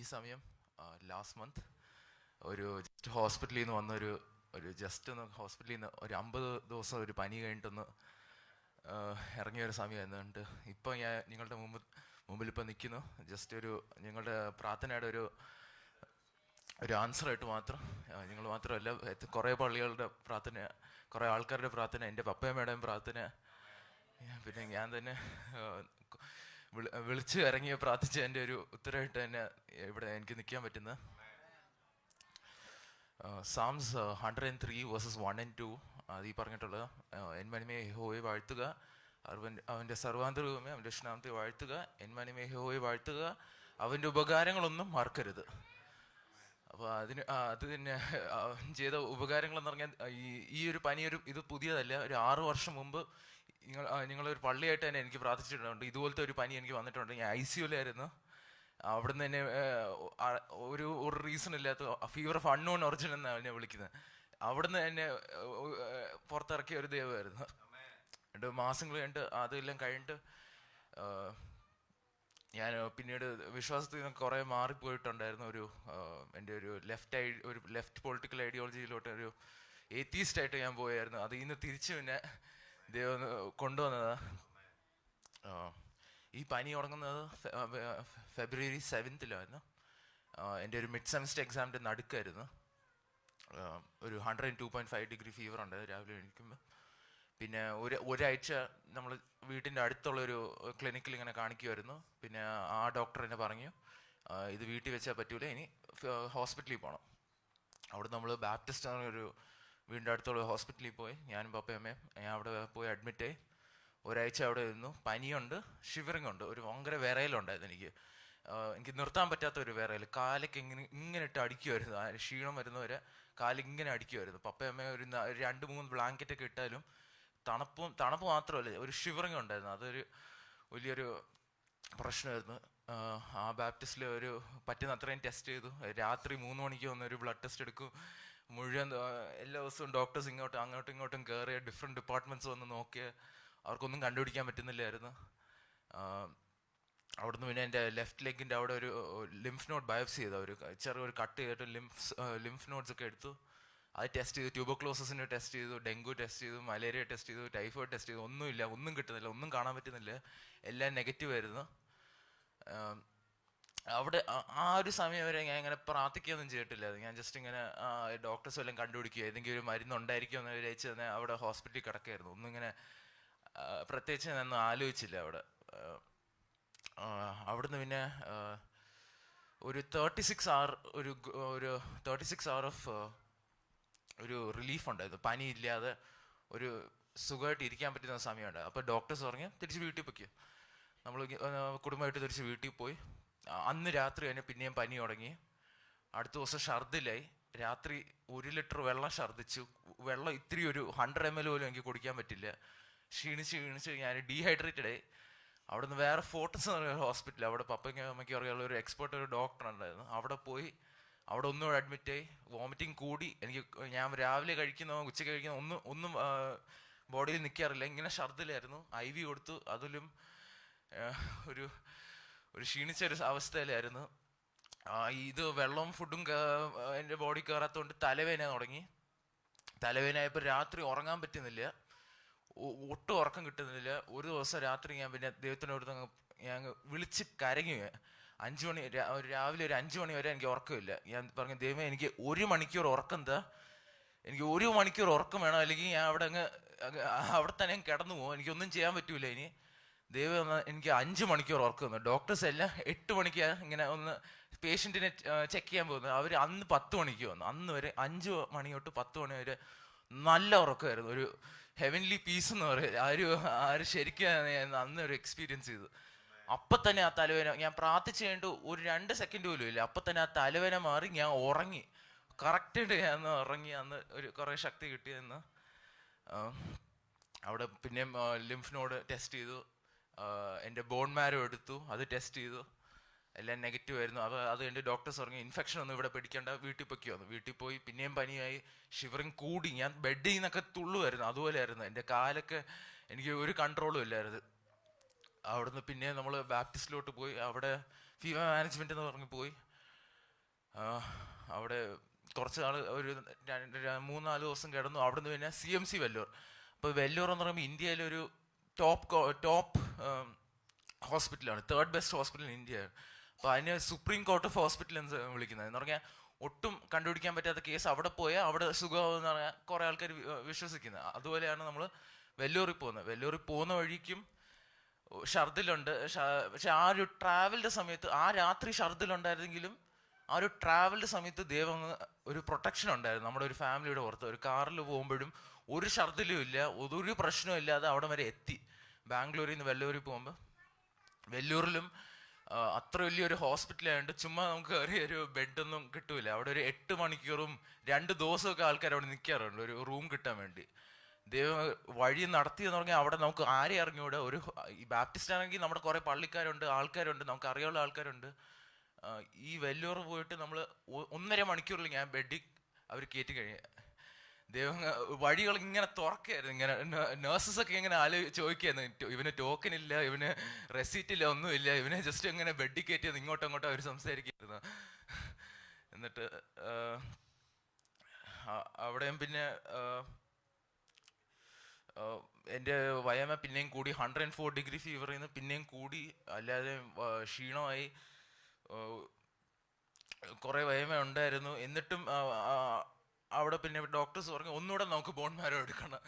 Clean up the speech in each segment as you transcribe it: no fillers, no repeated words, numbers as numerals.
ഈ സമയം last month ഒരു ജസ്റ്റ് ഹോസ്പിറ്റലിൽ നിന്ന് വന്നൊരു ജസ്റ്റ് ഒന്ന് ഹോസ്പിറ്റലിൽ നിന്ന് ഒരു 50 ദിവസം ഒരു പനി കഴിഞ്ഞിട്ടൊന്ന് ഇറങ്ങിയ ഒരു സമയമായിരുന്നു. എന്നിട്ട് ഇപ്പം ഞാൻ നിങ്ങളുടെ മുമ്പിൽ ഇപ്പം നിൽക്കുന്നു. ജസ്റ്റ് നിങ്ങളുടെ പ്രാർത്ഥനയുടെ ഒരു ആൻസറായിട്ട് മാത്രം. നിങ്ങൾ മാത്രമല്ല, കുറേ പള്ളികളുടെ പ്രാർത്ഥന, കുറേ ആൾക്കാരുടെ പ്രാർത്ഥന, എൻ്റെ പപ്പയമ്മയുടെയും പ്രാർത്ഥന, പിന്നെ ഞാൻ തന്നെ വിളിച്ച് ഇറങ്ങിയ പ്രാർത്ഥിച്ച എൻ്റെ ഒരു ഉത്തരവായിട്ട് തന്നെ ഇവിടെ എനിക്ക് നിൽക്കാൻ പറ്റുന്നത്. സാംസ് 103 വേഴ്സസ് 1 and 2 അത് ഈ പറഞ്ഞിട്ടുള്ളത്. എൻ മനിമേ യഹോവയെ വാഴ്ത്തുക, അവൻ്റെ സർവാന്തരവുമേ അവൻ്റെ ഇഷ്ടനാമത്തെ വാഴ്ത്തുക, എൻ മനിമേ യഹോവയെ വാഴ്ത്തുക, അവൻ്റെ ഉപകാരങ്ങളൊന്നും മറക്കരുത്. അപ്പോൾ അത് തന്നെ ചെയ്ത ഉപകാരങ്ങളെന്ന് പറഞ്ഞാൽ ഈ ഒരു പനി ഇത് പുതിയതല്ല. ഒരു 6 വർഷം മുമ്പ് നിങ്ങളൊരു പള്ളിയായിട്ട് തന്നെ എനിക്ക് പ്രാർത്ഥിച്ചിട്ടുണ്ട്. ഇതുപോലത്തെ ഒരു പനി എനിക്ക് വന്നിട്ടുണ്ട്. ഞാൻ ICUലായിരുന്നു. അവിടെ നിന്ന് തന്നെ ഒരു റീസൺ ഇല്ലാത്ത ഫീവർ ഓഫ് അൺനോൺ ഒറിജിൻ എന്നാണ് എന്നെ വിളിക്കുന്നത്. അവിടുന്ന് എന്നെ പുറത്തിറക്കിയ ഒരു ദൈവമായിരുന്നു. 2 മാസങ്ങൾ കഴിഞ്ഞിട്ട് അതെല്ലാം കഴിഞ്ഞിട്ട് ഞാൻ പിന്നീട് വിശ്വാസത്തിൽ നിന്ന് കുറേ മാറിപ്പോയിട്ടുണ്ടായിരുന്നു. എൻ്റെ ഒരു ലെഫ്റ്റ് പൊളിറ്റിക്കൽ ഐഡിയോളജിയിലോട്ട് ഒരു ഏത്തീസ്റ്റായിട്ട് ഞാൻ പോയായിരുന്നു. അതിൽ നിന്ന് തിരിച്ച് പിന്നെ ദൈവം കൊണ്ടുവന്നതാണ്. ഈ പനി തുടങ്ങുന്നത് ഫെബ്രുവരി 7th എൻ്റെ ഒരു മിഡ് സെമസ്റ്റർ എക്സാമിൻ്റെ നടുക്കായിരുന്നു. ഒരു 102.5 ഡിഗ്രി ഫീവർ ഉണ്ട് രാവിലെ എണീക്കുമ്പോൾ. പിന്നെ ഒരാഴ്ച നമ്മൾ വീട്ടിൻ്റെ അടുത്തുള്ളൊരു ക്ലിനിക്കിൽ ഇങ്ങനെ കാണിക്കുമായിരുന്നു. പിന്നെ ആ ഡോക്ടർ എന്നെ പറഞ്ഞു, ഇത് വീട്ടിൽ വെച്ചാൽ പറ്റൂല, ഇനി ഹോസ്പിറ്റലിൽ പോകണം. അവിടെ നമ്മൾ ബാപ്റ്റിസ്റ്റ് ഒരു വീടിൻ്റെ അടുത്തുള്ള ഹോസ്പിറ്റലിൽ പോയി ഞാനും പപ്പയമ്മയും ഞാൻ അവിടെ പോയി അഡ്മിറ്റായി. ഒരാഴ്ച അവിടെ ഇരുന്നു. പനിയുണ്ട്, ഷിവറിങ് ഉണ്ട്, ഒരു ഭയങ്കര വിറയലുണ്ടായിരുന്നു. എനിക്ക് നിർത്താൻ പറ്റാത്ത ഒരു വിറയൽ. കാലൊക്കെ ഇങ്ങനെ ഇട്ട് അടിക്കുമായിരുന്നു. ക്ഷീണം വരുന്നവരെ കാലിങ്ങനെ അടിക്കുമായിരുന്നു. പപ്പയമ്മ ഒരു 2-3 ബ്ലാങ്കറ്റൊക്കെ ഇട്ടാലും തണുപ്പ് മാത്രമല്ല, ഒരു ഷിവറിങ് ഉണ്ടായിരുന്നു. അതൊരു വലിയൊരു പ്രശ്നമായിരുന്നു. ആ ബാപ്റ്റിസ്റ്റിൽ പറ്റുന്ന അത്രയും ടെസ്റ്റ് ചെയ്തു. രാത്രി 3 മണിക്ക് വന്നൊരു ബ്ലഡ് ടെസ്റ്റ് എടുക്കും. മുഴുവൻ എല്ലാ ദിവസവും ഡോക്ടേഴ്സ് അങ്ങോട്ടും ഇങ്ങോട്ടും കയറിയ ഡിഫറെൻറ്റ് ഡിപ്പാർട്ട്മെൻറ്റ്സ് വന്ന് നോക്കിയ അവർക്കൊന്നും കണ്ടുപിടിക്കാൻ പറ്റുന്നില്ലായിരുന്നു. അവിടുന്ന് പിന്നെ എൻ്റെ ലെഫ്റ്റ് ലെഗിൻ്റെ അവിടെ ഒരു ലിംഫ് നോഡ് ബയോപ്സി ചെയ്ത ചെറിയൊരു കട്ട് ചെയ്തിട്ട് ലിംഫ് നോഡ്സ് ഒക്കെ എടുത്തു. അത് ടെസ്റ്റ് ചെയ്തു. ട്യൂബർക്ലോസിന് ടെസ്റ്റ് ചെയ്തു, ഡെങ്കു ടെസ്റ്റ് ചെയ്തു, മലേറിയ ടെസ്റ്റ് ചെയ്തു, ടൈഫോയിഡ് ടെസ്റ്റ് ചെയ്തു. ഒന്നുമില്ല, ഒന്നും കിട്ടുന്നില്ല, ഒന്നും കാണാൻ പറ്റുന്നില്ല, എല്ലാം നെഗറ്റീവ് ആയിരുന്നു. അവിടെ ആ ഒരു സമയം വരെ ഞാൻ ഇങ്ങനെ പ്രാർത്ഥിക്കുകയൊന്നും ചെയ്തിട്ടില്ല. ഞാൻ ജസ്റ്റ് ഇങ്ങനെ ഡോക്ടേഴ്സ് എല്ലാം കണ്ടുപിടിക്കുക, ഏതെങ്കിലും ഒരു മരുന്നുണ്ടായിരിക്കുമോ എന്ന് വിചാരിച്ച് തന്നെ അവിടെ ഹോസ്പിറ്റലിൽ കിടക്കായിരുന്നു. ഒന്നും ഇങ്ങനെ പ്രത്യേകിച്ച് ഞാനൊന്നും ആലോചിച്ചില്ല അവിടെ. അവിടുന്ന് പിന്നെ ഒരു 36 hour ഓഫ് ഒരു റിലീഫ് ഉണ്ടായിരുന്നു. പനിയില്ലാതെ ഒരു സുഖമായിട്ട് ഇരിക്കാൻ പറ്റുന്ന സമയമുണ്ട്. അപ്പോൾ ഡോക്ടേഴ്സ് പറഞ്ഞു തിരിച്ച് വീട്ടിൽ പൊയ്ക്കോ. നമ്മൾ കുടുംബമായിട്ട് തിരിച്ച് വീട്ടിൽ പോയി. അന്ന് രാത്രി തന്നെ പിന്നെയും പനി തുടങ്ങി. അടുത്ത ദിവസം ഛർദിലായി. രാത്രി 1 ലിറ്റർ വെള്ളം ഛർദിച്ചു. വെള്ളം ഇത്തിരി ഒരു 100 ml പോലും എനിക്ക് കുടിക്കാൻ പറ്റില്ല. ക്ഷീണിച്ച് ഞാൻ ഡീഹൈഡ്രേറ്റഡ് ആയി. അവിടെ നിന്ന് വേറെ ഫോർട്ടസ് എന്ന് പറയുന്ന ഹോസ്പിറ്റൽ, അവിടെ പപ്പയ്ക്ക് അമ്മയ്ക്ക് അറിയാനുള്ള ഒരു എക്സ്പെർട്ട് ഒരു ഡോക്ടർ ഉണ്ടായിരുന്നു. അവിടെ പോയി അവിടെ ഒന്നുകൂടെ അഡ്മിറ്റായി. വോമിറ്റിംഗ് കൂടി. ഞാൻ രാവിലെ ഉച്ചയ്ക്ക് കഴിക്കുന്ന ഒന്നും ബോഡിയിൽ നിൽക്കാറില്ല. ഇങ്ങനെ ഛർദിലായിരുന്നു. IV കൊടുത്തു. അതിലും ഒരു ക്ഷീണിച്ചൊരു അവസ്ഥയിലായിരുന്നു. ഇത് വെള്ളവും ഫുഡും എൻ്റെ ബോഡി കയറാത്തതുകൊണ്ട് തലവേദന തുടങ്ങി. തലവേദനയായപ്പോൾ രാത്രി ഉറങ്ങാൻ പറ്റുന്നില്ല, ഒട്ടും ഉറക്കം കിട്ടുന്നില്ല. ഒരു ദിവസം രാത്രി ഞാൻ പിന്നെ ദൈവത്തിനോട് ഞാൻ വിളിച്ച് കരങ്ങി. 5 മണി രാവിലെ ഒരു 5 മണി വരെ എനിക്ക് ഉറക്കമില്ല. ഞാൻ പറഞ്ഞു, ദൈവമേ എനിക്ക് 1 മണിക്കൂർ ഉറക്കം എന്താ, എനിക്ക് 1 മണിക്കൂർ ഉറക്കം വേണം, അല്ലെങ്കിൽ ഞാൻ അവിടെ തന്നെ കിടന്നു പോകും, എനിക്കൊന്നും ചെയ്യാൻ പറ്റൂല. ഇനി ദൈവം എനിക്ക് 5 മണിക്കൂർ ഉറക്കം തന്നു. ഡോക്ടേഴ്സ് എല്ലാം 8 മണിക്ക് ഇങ്ങനെ ഒന്ന് പേഷ്യൻറ്റിനെ ചെക്ക് ചെയ്യാൻ പോകുന്നത്. അവർ അന്ന് 10 മണിക്ക് വന്നു. അന്ന് വരെ 5 മണി തൊട്ട് 10 മണി വരെ നല്ല ഉറക്കമായിരുന്നു. ഒരു ഹെവൻലി പീസ് എന്ന് പറയും. ആര് ശരിക്കും അന്ന് ഒരു എക്സ്പീരിയൻസ് ചെയ്തു. അപ്പം തന്നെ ആ തലവേദന, ഞാൻ പ്രാർത്ഥിച്ച് കഴിഞ്ഞിട്ട് ഒരു 2 സെക്കൻഡ് പോലും ഇല്ല, അപ്പം തന്നെ ആ തലവേദന മാറി. ഞാൻ ഉറങ്ങി, കറക്റ്റായിട്ട് ഞാൻ ഉറങ്ങി. അന്ന് കുറേ ശക്തി കിട്ടിയെന്ന്. അവിടെ പിന്നെയും ലിംഫ് നോഡ് ടെസ്റ്റ് ചെയ്തു, എൻ്റെ ബോൺ മാരോ എടുത്തു, അത് ടെസ്റ്റ് ചെയ്തു, എല്ലാം നെഗറ്റീവ് ആയിരുന്നു. അത് കഴിഞ്ഞ് ഡോക്ടേഴ്സ് പറഞ്ഞു ഇൻഫെക്ഷൻ ഒന്നും ഇവിടെ പിടിക്കേണ്ട, വീട്ടിൽ പൊയ്ക്കോ. വീട്ടിൽ പോയി പിന്നെയും പനിയായി, ഷിവറിങ് കൂടി. ഞാൻ ബെഡിൽ നിന്നൊക്കെ തുള്ളുമായിരുന്നു. അതുപോലെയായിരുന്നു. എൻ്റെ കാലൊക്കെ എനിക്ക് ഒരു കൺട്രോളും ഇല്ലായിരുന്നു. അവിടുന്ന് പിന്നെ നമ്മൾ ബാപ്റ്റിസ്റ്റിലോട്ട് പോയി. അവിടെ ഫീവർ മാനേജ്മെൻറ്റ് എന്ന് പറഞ്ഞ് പോയി. അവിടെ കുറച്ച് നാൾ ഒരു 3-4 ദിവസം കിടന്നു. അവിടുന്ന് പിന്നെ CMC വെല്ലൂർ. അപ്പോൾ വെല്ലൂർ എന്ന് പറയുമ്പോൾ ഇന്ത്യയിലൊരു ടോപ്പ് ഹോസ്പിറ്റലാണ്, 3rd best hospital in India. അപ്പോൾ അതിന് സുപ്രീം കോർട്ട് ഓഫ് ഹോസ്പിറ്റൽ എന്ന് വിളിക്കുന്നത്. എന്ന് പറഞ്ഞാൽ ഒട്ടും കണ്ടുപിടിക്കാൻ പറ്റാത്ത കേസ് അവിടെ പോയാൽ അവിടെ സുഖമാവെന്ന് പറഞ്ഞാൽ കുറേ ആൾക്കാർ വിശ്വസിക്കുന്നത്. അതുപോലെയാണ് നമ്മൾ വെല്ലൂരിൽ പോകുന്നത്. വെല്ലൂരിൽ പോകുന്ന വഴിക്കും ഷർദിലുണ്ട്. പക്ഷെ ആ ഒരു ട്രാവലിൻ്റെ സമയത്ത്, ആ രാത്രി ഷർദിലുണ്ടായിരുന്നെങ്കിലും ആ ഒരു ട്രാവലിൻ്റെ സമയത്ത് ദൈവം ഒരു പ്രൊട്ടക്ഷൻ ഉണ്ടായിരുന്നു നമ്മുടെ ഒരു ഫാമിലിയുടെ പുറത്ത്. ഒരു കാറിൽ പോകുമ്പോഴും ഒരു ഷർദിലും ഇല്ല, ഒരു പ്രശ്നവും ഇല്ലാതെ അവിടെ വരെ എത്തി. ബാംഗ്ലൂരിൽ നിന്ന് വെല്ലൂരിൽ പോകുമ്പോൾ വെല്ലൂരിലും അത്ര വലിയൊരു ഹോസ്പിറ്റലായതുകൊണ്ട് ചുമ്മാ നമുക്ക് ഒരു ബെഡൊന്നും കിട്ടൂല. അവിടെ ഒരു 8 മണിക്കൂറും 2 ദിവസമൊക്കെ ആൾക്കാർ അവിടെ നിൽക്കാറുണ്ട് ഒരു റൂം കിട്ടാൻ വേണ്ടി. ദൈവം വഴി നടത്തിയെന്ന് പറഞ്ഞാൽ അവിടെ നമുക്ക് ആരെ അറിഞ്ഞൂടെ. ഈ ബാപ്റ്റിസ്റ്റ് ആണെങ്കിൽ നമ്മുടെ കുറേ പള്ളിക്കാരുണ്ട്, ആൾക്കാരുണ്ട്, നമുക്ക് അറിയാനുള്ള ആൾക്കാരുണ്ട്. ഈ വെല്ലൂർ പോയിട്ട് നമ്മൾ 1.5 മണിക്കൂറിൽ ഞാൻ ബെഡിൽ അവർ കയറ്റി കഴിഞ്ഞ ദൈവം വഴികൾ ഇങ്ങനെ തുറക്കായിരുന്നു. ഇങ്ങനെ നേഴ്സസൊക്കെ ഇങ്ങനെ ചോദിക്കായിരുന്നു, ഇവന് ടോക്കൺ ഇല്ല, ഇവന് റെസീറ്റ് ഇല്ല, ഒന്നുമില്ല, ഇവനെ ജസ്റ്റ് ഇങ്ങനെ ബെഡിൽ കയറ്റിയത് ഇങ്ങോട്ടും അങ്ങോട്ടും അവർ സംസാരിക്കായിരുന്നു. എന്നിട്ട് അവിടെയും പിന്നെ എൻ്റെ വയമ പിന്നെയും കൂടി, 104 ഡിഗ്രി ഫീവറിൽ നിന്ന് പിന്നെയും കൂടി, അല്ലാതെ ക്ഷീണമായി, കുറേ വയമ ഉണ്ടായിരുന്നു. എന്നിട്ടും അവിടെ പിന്നെ ഡോക്ടേഴ്സ് പറഞ്ഞു ഒന്നുകൂടെ നമുക്ക് ബോൺ മാരോ എടുക്കണം,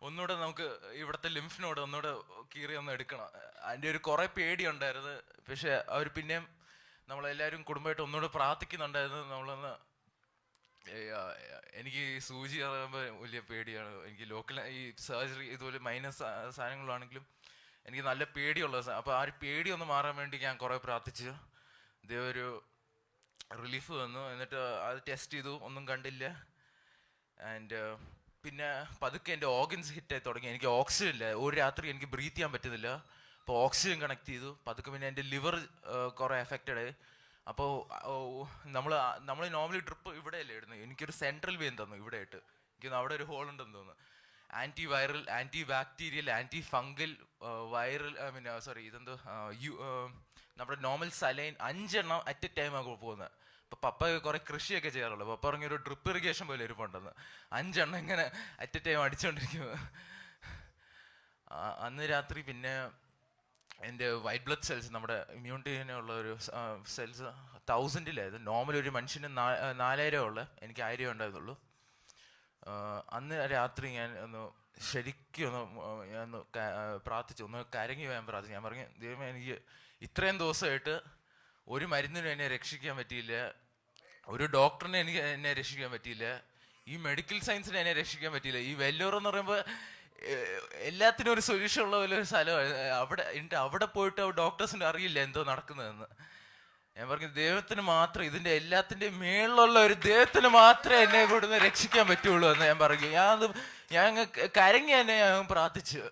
ഒന്നുകൂടെ നമുക്ക് ഇവിടുത്തെ ലിംഫിനോട് ഒന്നുകൂടെ കീറി ഒന്ന് എടുക്കണം. അതിൻ്റെ ഒരു കുറേ പേടിയുണ്ടായിരുന്നു. പക്ഷെ അവർ പിന്നെയും നമ്മളെല്ലാവരും കുടുംബമായിട്ട് ഒന്നുകൂടെ പ്രാർത്ഥിക്കുന്നുണ്ടായിരുന്നു. നമ്മളൊന്ന് എനിക്ക് ഈ സൂചി പറയുമ്പോൾ വലിയ പേടിയാണ്. എനിക്ക് ലോക്കൽ ഈ സർജറി ഇതുപോലെ മൈനസ് സാധനങ്ങളാണെങ്കിലും എനിക്ക് നല്ല പേടിയുള്ള. അപ്പോൾ ആ ഒരു പേടി ഒന്ന് മാറാൻ വേണ്ടി ഞാൻ കുറേ പ്രാർത്ഥിച്ചു. ദൈവം ഒരു റിലീഫ് വന്നു. എന്നിട്ട് അത് ടെസ്റ്റ് ചെയ്തു, ഒന്നും കണ്ടില്ല. ആൻഡ് പിന്നെ പതുക്കെ എൻ്റെ ഓർഗൻസ് ഹിറ്റായി തുടങ്ങി. എനിക്ക് ഓക്സിജൻ ഇല്ല, ഒരു രാത്രി എനിക്ക് ബ്രീത്ത് ചെയ്യാൻ പറ്റുന്നില്ല. അപ്പോൾ ഓക്സിജൻ കണക്ട് ചെയ്തു. പതുക്കെ പിന്നെ എൻ്റെ ലിവർ കുറേ എഫക്റ്റഡ് ആയി. അപ്പോൾ നമ്മൾ നോർമലി ഡ്രിപ്പ് ഇവിടെയല്ലേ ഇടുന്നത്, എനിക്കൊരു സെൻട്രൽ വെയിൻ തന്നു ഇവിടെ ആയിട്ട്. എനിക്കൊന്ന് അവിടെ ഒരു ഹോൾ ഉണ്ടെന്ന് തോന്നുന്നു. Anti viral, anti bacterial, anti fungal, viral, ഇതെന്തോ നമ്മുടെ നോർമൽ സലൈൻ 5 എണ്ണം അറ്റ് എ ടൈം ആകുമ്പോൾ പോകുന്നത്. അപ്പോൾ പപ്പ കുറേ കൃഷിയൊക്കെ ചെയ്യാറുള്ളൂ. പപ്പ പറഞ്ഞൊരു ഡ്രിപ്പ് ഇറിഗേഷൻ പോലെ ഇരിപ്പുണ്ടെന്ന്. 5 എണ്ണം ഇങ്ങനെ അറ്റ് എ ടൈം അടിച്ചുകൊണ്ടിരിക്കുന്നത്. അന്ന് രാത്രി പിന്നെ എൻ്റെ വൈറ്റ് ബ്ലഡ് സെൽസ്, നമ്മുടെ ഇമ്മ്യൂണിറ്റിനുള്ള ഒരു സെൽസ് 1000-ലായത്. നോർമൽ ഒരു മനുഷ്യന് 4000 ഉള്ള, എനിക്ക് 1000 ഉണ്ടായിരുന്നുള്ളൂ. അന്ന് രാത്രി ഞാൻ ശരിക്കും ഞാൻ പ്രാർത്ഥിച്ചു, ഒന്ന് കരങ്ങി പോയാൻ പ്രാർത്ഥിച്ചു. ഞാൻ പറഞ്ഞു, ദൈവമേ, എനിക്ക് ഇത്രയും ദിവസമായിട്ട് ഒരു മരുന്നിനും എന്നെ രക്ഷിക്കാൻ പറ്റിയില്ല, ഒരു ഡോക്ടറിനെ എന്നെ രക്ഷിക്കാൻ പറ്റിയില്ല, ഈ മെഡിക്കൽ സയൻസിനെ എന്നെ രക്ഷിക്കാൻ പറ്റിയില്ല. ഈ വെല്ലൂർ എന്ന് പറയുമ്പോൾ എല്ലാത്തിനും ഒരു സൊല്യൂഷൻ ഉള്ള ഒരു സ്ഥലമാണ്. അവിടെ പോയിട്ട് ഡോക്ടേഴ്സിന് അറിയില്ല എന്തോ നടക്കുന്നതെന്ന്. ഞാൻ പറഞ്ഞു, ദൈവത്തിന് മാത്രം, ഇതിൻ്റെ എല്ലാത്തിൻ്റെയും മേളിലുള്ള ഒരു ദൈവത്തിന് മാത്രമേ എന്നെ ഇവിടുന്ന് രക്ഷിക്കാൻ പറ്റുള്ളൂ എന്ന് ഞാൻ പറഞ്ഞു. ഞാൻ കരങ്ങി തന്നെ ഞാൻ പ്രാർത്ഥിച്ചു.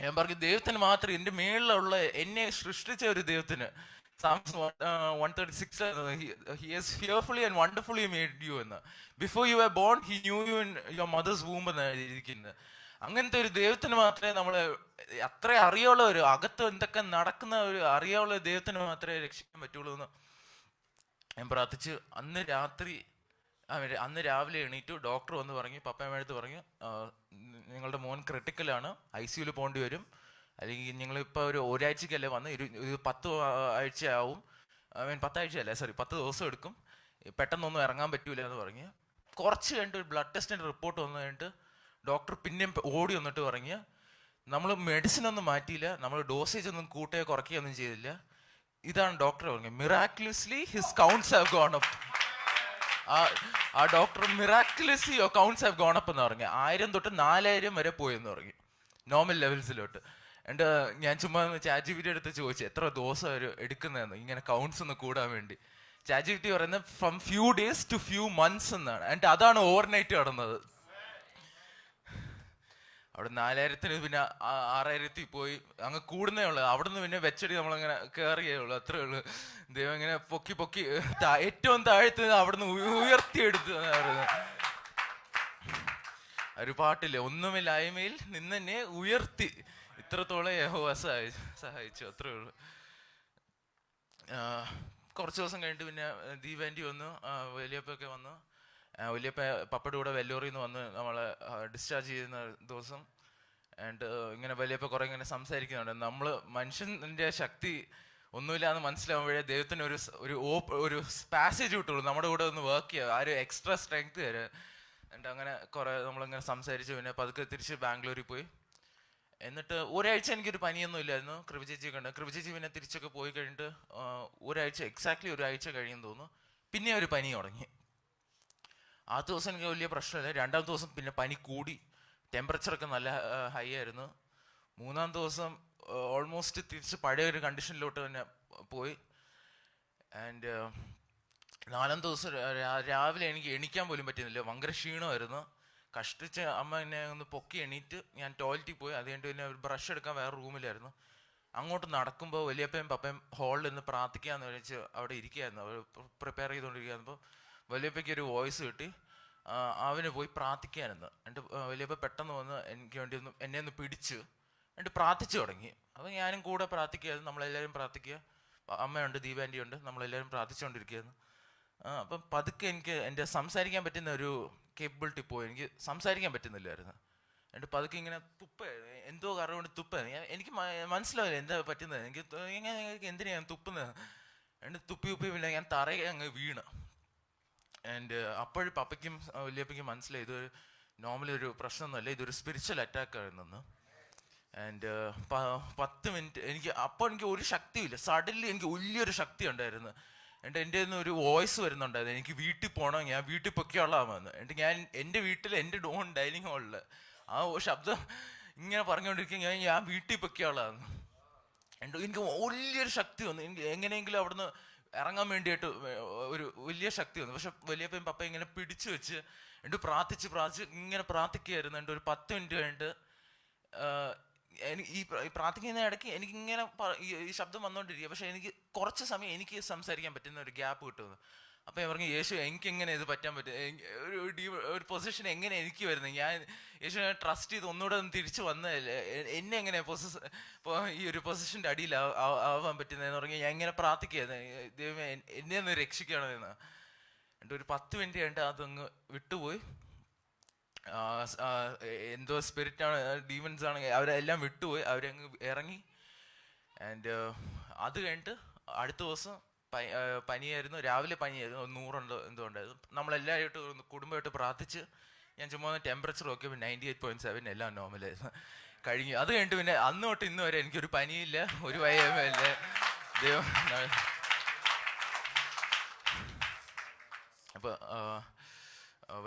ഞാൻ പറഞ്ഞു, ദൈവത്തിന് മാത്രം, എൻ്റെ മേളിലുള്ള എന്നെ സൃഷ്ടിച്ച ഒരു ദൈവത്തിന്. Psalms 136, he has fearfully and wonderfully made you എന്ന്. Before you were born, he knew you in your mother's womb എന്നാണ് ഇരിക്കുന്നത്. അങ്ങനത്തെ ഒരു ദൈവത്തിന് മാത്രമേ നമ്മളെ, അത്ര അറിയാനുള്ള ഒരു അകത്ത് എന്തൊക്കെ നടക്കുന്ന ഒരു അറിയാനുള്ള ദൈവത്തിന് മാത്രമേ രക്ഷിക്കാൻ പറ്റുള്ളൂ എന്ന് ഞാൻ പ്രാർത്ഥിച്ചു. അന്ന് രാവിലെ എണീറ്റു. ഡോക്ടർ വന്ന് പറഞ്ഞു, പപ്പയമ്മ അടുത്ത് പറഞ്ഞു, നിങ്ങളുടെ മോൻ ക്രിട്ടിക്കലാണ്, ICUയിൽ പോകേണ്ടി വരും, അല്ലെങ്കിൽ നിങ്ങളിപ്പോൾ ഒരാഴ്ചക്കല്ലേ വന്ന്, 10 ആഴ്ചയാവും, 10 ദിവസം എടുക്കും, പെട്ടെന്നൊന്നും ഇറങ്ങാൻ പറ്റൂല എന്ന് പറഞ്ഞ്. കുറച്ച് കഴിഞ്ഞിട്ട് ഒരു ബ്ലഡ് ടെസ്റ്റിൻ്റെ റിപ്പോർട്ട് വന്നു കഴിഞ്ഞിട്ട് ഡോക്ടർ പിന്നെയും ഓടി വന്നിട്ട് പറഞ്ഞ്, നമ്മൾ മെഡിസിൻ ഒന്നും മാറ്റിയില്ല, നമ്മൾ ഡോസേജ് ഒന്നും കൂട്ടുകയോ കുറയ്ക്കുകയോ ഒന്നും ചെയ്തില്ല. ഇതാണ് ഡോക്ടർ പറഞ്ഞത്, miraculously his counts have gone up. ആ doctor miraculously your counts have gone up എന്ന് പറഞ്ഞു. 1000 തൊട്ട് 4000 വരെ പോയെന്ന് പറഞ്ഞു, നോർമൽ ലെവൽസിലോട്ട്. എൻ്റെ ഞാൻ ചുമ്മാ ChatGPT എടുത്ത് ചോദിച്ചു എത്ര ദിവസം അവർ എടുക്കുന്നതെന്ന് ഇങ്ങനെ കൗണ്ട്സ് ഒന്ന് കൂടാൻ വേണ്ടി. ChatGPT പറയുന്നത് from few days to few months എന്നാണ്. എന്നിട്ട് അതാണ് ഓവർനൈറ്റ് നടന്നത്. അവിടെ 4000-ന് പിന്നെ 6000-ൽ പോയി, അങ്ങ് കൂടുന്നേ ഉള്ളു. അവിടെ നിന്ന് പിന്നെ വെച്ചടി നമ്മളങ്ങനെ കയറിയേ ഉള്ളൂ, അത്രേ ഉള്ളൂ. ദൈവം ഇങ്ങനെ പൊക്കി ഏറ്റവും താഴത്ത് അവിടെ നിന്ന് ഉയർത്തിയെടുത്ത് ഒരു പാട്ടില്ലേ, ഒന്നുമില്ലായ്മയിൽ നിന്നെ ഉയർത്തി, ഇത്രത്തോളം യഹോവ സഹായിച്ചു, അത്രേ ഉള്ളൂ. കുറച്ച് ദിവസം കഴിഞ്ഞിട്ട് പിന്നെ ദീപാൻറ്റി വന്നു, വലിയപ്പൊക്കെ വന്നു. വലിയപ്പ പപ്പയുടെ കൂടെ വെല്ലൂറിൽ നിന്ന് വന്ന് നമ്മളെ ഡിസ്ചാർജ് ചെയ്യുന്ന ദിവസം. ആൻഡ് ഇങ്ങനെ വലിയപ്പ കുറേ ഇങ്ങനെ സംസാരിക്കുന്നുണ്ട്. നമ്മൾ മനുഷ്യൻ്റെ ശക്തി ഒന്നുമില്ലാന്ന് മനസ്സിലാവുമ്പോഴേ ദൈവത്തിന് ഒരു പാസേജ് കിട്ടുള്ളൂ നമ്മുടെ കൂടെ ഒന്ന് വർക്ക് ചെയ്യുക, ആ ഒരു എക്സ്ട്രാ സ്ട്രെങ്ത് തരാം. എന്നിട്ട് അങ്ങനെ കുറേ നമ്മളിങ്ങനെ സംസാരിച്ച് പിന്നെ പതുക്കെ തിരിച്ച് ബാംഗ്ലൂരിൽ പോയി. എന്നിട്ട് ഒരാഴ്ച എനിക്കൊരു പനിയൊന്നും ഇല്ലായിരുന്നു. കൃപചേച്ചിയൊക്കെ ഉണ്ട്. കൃപചേച്ചി പിന്നെ തിരിച്ചൊക്കെ പോയി കഴിഞ്ഞിട്ട് എക്സാക്ട്ലി ഒരാഴ്ച കഴിയുമെന്ന് തോന്നുന്നു, പിന്നെ ഒരു പനി തുടങ്ങി. ആ ദിവസം എനിക്ക് വലിയ പ്രശ്നമില്ല. രണ്ടാമത്തെ ദിവസം പിന്നെ പനി കൂടി, ടെമ്പറേച്ചറൊക്കെ നല്ല ഹൈ ആയിരുന്നു. മൂന്നാം ദിവസം ഓൾമോസ്റ്റ് തിരിച്ച് പഴയ ഒരു കണ്ടീഷനിലോട്ട് തന്നെ പോയി. ആൻഡ് നാലാം ദിവസം രാവിലെ എനിക്ക് എണീക്കാൻ പോലും പറ്റുന്നില്ല, ഭയങ്കര ക്ഷീണമായിരുന്നു. കഷ്ടിച്ച് അമ്മ എന്നെ ഒന്ന് പൊക്കി എണീറ്റ് ഞാൻ ടോയ്ലറ്റിൽ പോയി. അത് കഴിഞ്ഞിട്ട് പിന്നെ ഒരു ബ്രഷ് എടുക്കാൻ വേറെ റൂമിലായിരുന്നു. അങ്ങോട്ട് നടക്കുമ്പോൾ വലിയപ്പയും പപ്പയും ഹാളിൽ നിന്ന് പ്രാർത്ഥിക്കാമെന്ന് വിളിച്ച് അവിടെ ഇരിക്കുകയായിരുന്നു. അവർ പ്രിപ്പയർ ചെയ്തുകൊണ്ടിരിക്കുകയായിരുന്നു. അപ്പോൾ വലിയപ്പയ്ക്ക് ഒരു വോയിസ് കിട്ടി, അവന് പോയി പ്രാർത്ഥിക്കാനെന്ന്. എന്നിട്ട് വലിയപ്പ പെട്ടെന്ന് വന്ന് എനിക്ക് വേണ്ടി എന്നെ ഒന്ന് പിടിച്ച് എന്നിട്ട് പ്രാർത്ഥിച്ചു തുടങ്ങി. അപ്പോൾ ഞാനും കൂടെ പ്രാർത്ഥിക്കുകയായിരുന്നു. നമ്മളെല്ലാവരും പ്രാർത്ഥിക്കുക, അമ്മയുണ്ട്, ദീപാൻറ്റി ഉണ്ട്, നമ്മളെല്ലാവരും പ്രാർത്ഥിച്ചുകൊണ്ടിരിക്കുകയായിരുന്നു. അപ്പം പതുക്കെ എനിക്ക് എൻ്റെ സംസാരിക്കാൻ പറ്റുന്ന ഒരു കേപ്പബിലിറ്റി പോയി, എനിക്ക് സംസാരിക്കാൻ പറ്റുന്നില്ലായിരുന്നു. എന്നിട്ട് പതുക്കെ ഇങ്ങനെ തുപ്പായിരുന്നു, എന്തോ കാരണം കൊണ്ട് തുപ്പായിരുന്നു. എനിക്ക് മനസ്സിലാവില്ല എന്താ പറ്റുന്നത്, എനിക്ക് എന്തിനാണ് തുപ്പുന്നത്. എന്നിട്ട് തുപ്പി പിന്നെ ഞാൻ തറയെ അങ്ങ് വീണ്. ആൻഡ് അപ്പോഴും പപ്പയ്ക്കും വലിയപ്പയ്ക്കും മനസ്സിലായി ഇതൊരു നോർമലി ഒരു പ്രശ്നമൊന്നുമല്ല, ഇതൊരു സ്പിരിച്വൽ അറ്റാക്ക് ആയിരുന്നെന്ന്. ആൻഡ് 10 മിനിറ്റ് എനിക്ക് ഒരു ശക്തിയില്ല. സഡൻലി എനിക്ക് വലിയൊരു ശക്തി ഉണ്ടായിരുന്നു. എന്നിട്ട് എൻ്റെ നിന്ന് ഒരു വോയിസ് വരുന്നുണ്ടായിരുന്നു, എനിക്ക് വീട്ടിൽ പോകണം, ഞാൻ വീട്ടിൽ പൊക്കിയുള്ളതാമെന്ന്. എന്നിട്ട് ഞാൻ എൻ്റെ വീട്ടിൽ എൻ്റെ ഡൈനിങ് ഹാളിൽ ആ ശബ്ദം ഇങ്ങനെ പറഞ്ഞുകൊണ്ടിരിക്കുക, ഞാൻ വീട്ടിൽ പൊക്കിയുള്ളതാന്ന്. എന്നിട്ട് എനിക്ക് വലിയൊരു ശക്തി വന്നു. എനിക്ക് എങ്ങനെയെങ്കിലും അവിടുന്ന് ഇറങ്ങാൻ വേണ്ടിയിട്ട് ഒരു വലിയ ശക്തി വന്നു. പക്ഷെ വലിയപ്പയും പപ്പ ഇങ്ങനെ പിടിച്ചു വെച്ച് എന്നിട്ട് പ്രാർത്ഥിച്ച് ഇങ്ങനെ പ്രാർത്ഥിക്കുകയായിരുന്നു. എന്നിട്ട് ഒരു 10 മിനിറ്റ് കഴിഞ്ഞിട്ട് ഈ പ്രാർത്ഥിക്കുന്ന ഇടയ്ക്ക് എനിക്കിങ്ങനെ ഈ ശബ്ദം വന്നുകൊണ്ടിരിക്കുക. പക്ഷെ എനിക്ക് കുറച്ച് സമയം എനിക്ക് സംസാരിക്കാൻ പറ്റുന്ന ഒരു ഗ്യാപ്പ് കിട്ടുന്നു. അപ്പം ഞാൻ പറഞ്ഞു, യേശു എനിക്കെങ്ങനെ ഇത് പറ്റാൻ പറ്റും, ഒരു പൊസിഷൻ എങ്ങനെ എനിക്ക് വരുന്നത്, ഞാൻ യേശുവിനെ ട്രസ്റ്റ് ചെയ്ത് ഒന്നുകൂടെ ഒന്ന് തിരിച്ചു വന്നതല്ലേ, എന്നെ എങ്ങനെ ഈ ഒരു പൊസിഷൻ്റെ അടിയിൽ ആവാൻ പറ്റുന്നതെന്ന് പറഞ്ഞാൽ ഞാൻ ഇങ്ങനെ പ്രാർത്ഥിക്കുകയായിരുന്നു, ദൈവമേ എന്നെ ഒന്ന് രക്ഷിക്കണമെന്ന്. എന്നിട്ട് ഒരു 10 മിനിറ്റ് കഴിഞ്ഞിട്ട് അതങ്ങ് വിട്ടുപോയി. എന്തോ സ്പിരിറ്റാണ്, ഡീമൻസ് ആണെങ്കിൽ അവരെല്ലാം വിട്ടുപോയി, അവരങ്ങ് ഇറങ്ങി. ആൻഡ് അത് കഴിഞ്ഞിട്ട് അടുത്ത ദിവസം പനിയായിരുന്നു, രാവിലെ പനിയായിരുന്നു, 100 എന്തോ ഉണ്ടായിരുന്നു. നമ്മളെല്ലാവരും കുടുംബമായിട്ട് പ്രാർത്ഥിച്ച് ഞാൻ ചുമ്മാ ടെമ്പറേച്ചർ നോക്കിയപ്പോൾ 98.7, എല്ലാം നോർമലായിരുന്നു, കഴിഞ്ഞു. അത് കഴിഞ്ഞിട്ട് പിന്നെ അന്ന് തൊട്ട് ഇന്ന് വരെ എനിക്കൊരു പനിയില്ല, ഒരു വയ്യമില്ല. ദൈവം. അപ്പോൾ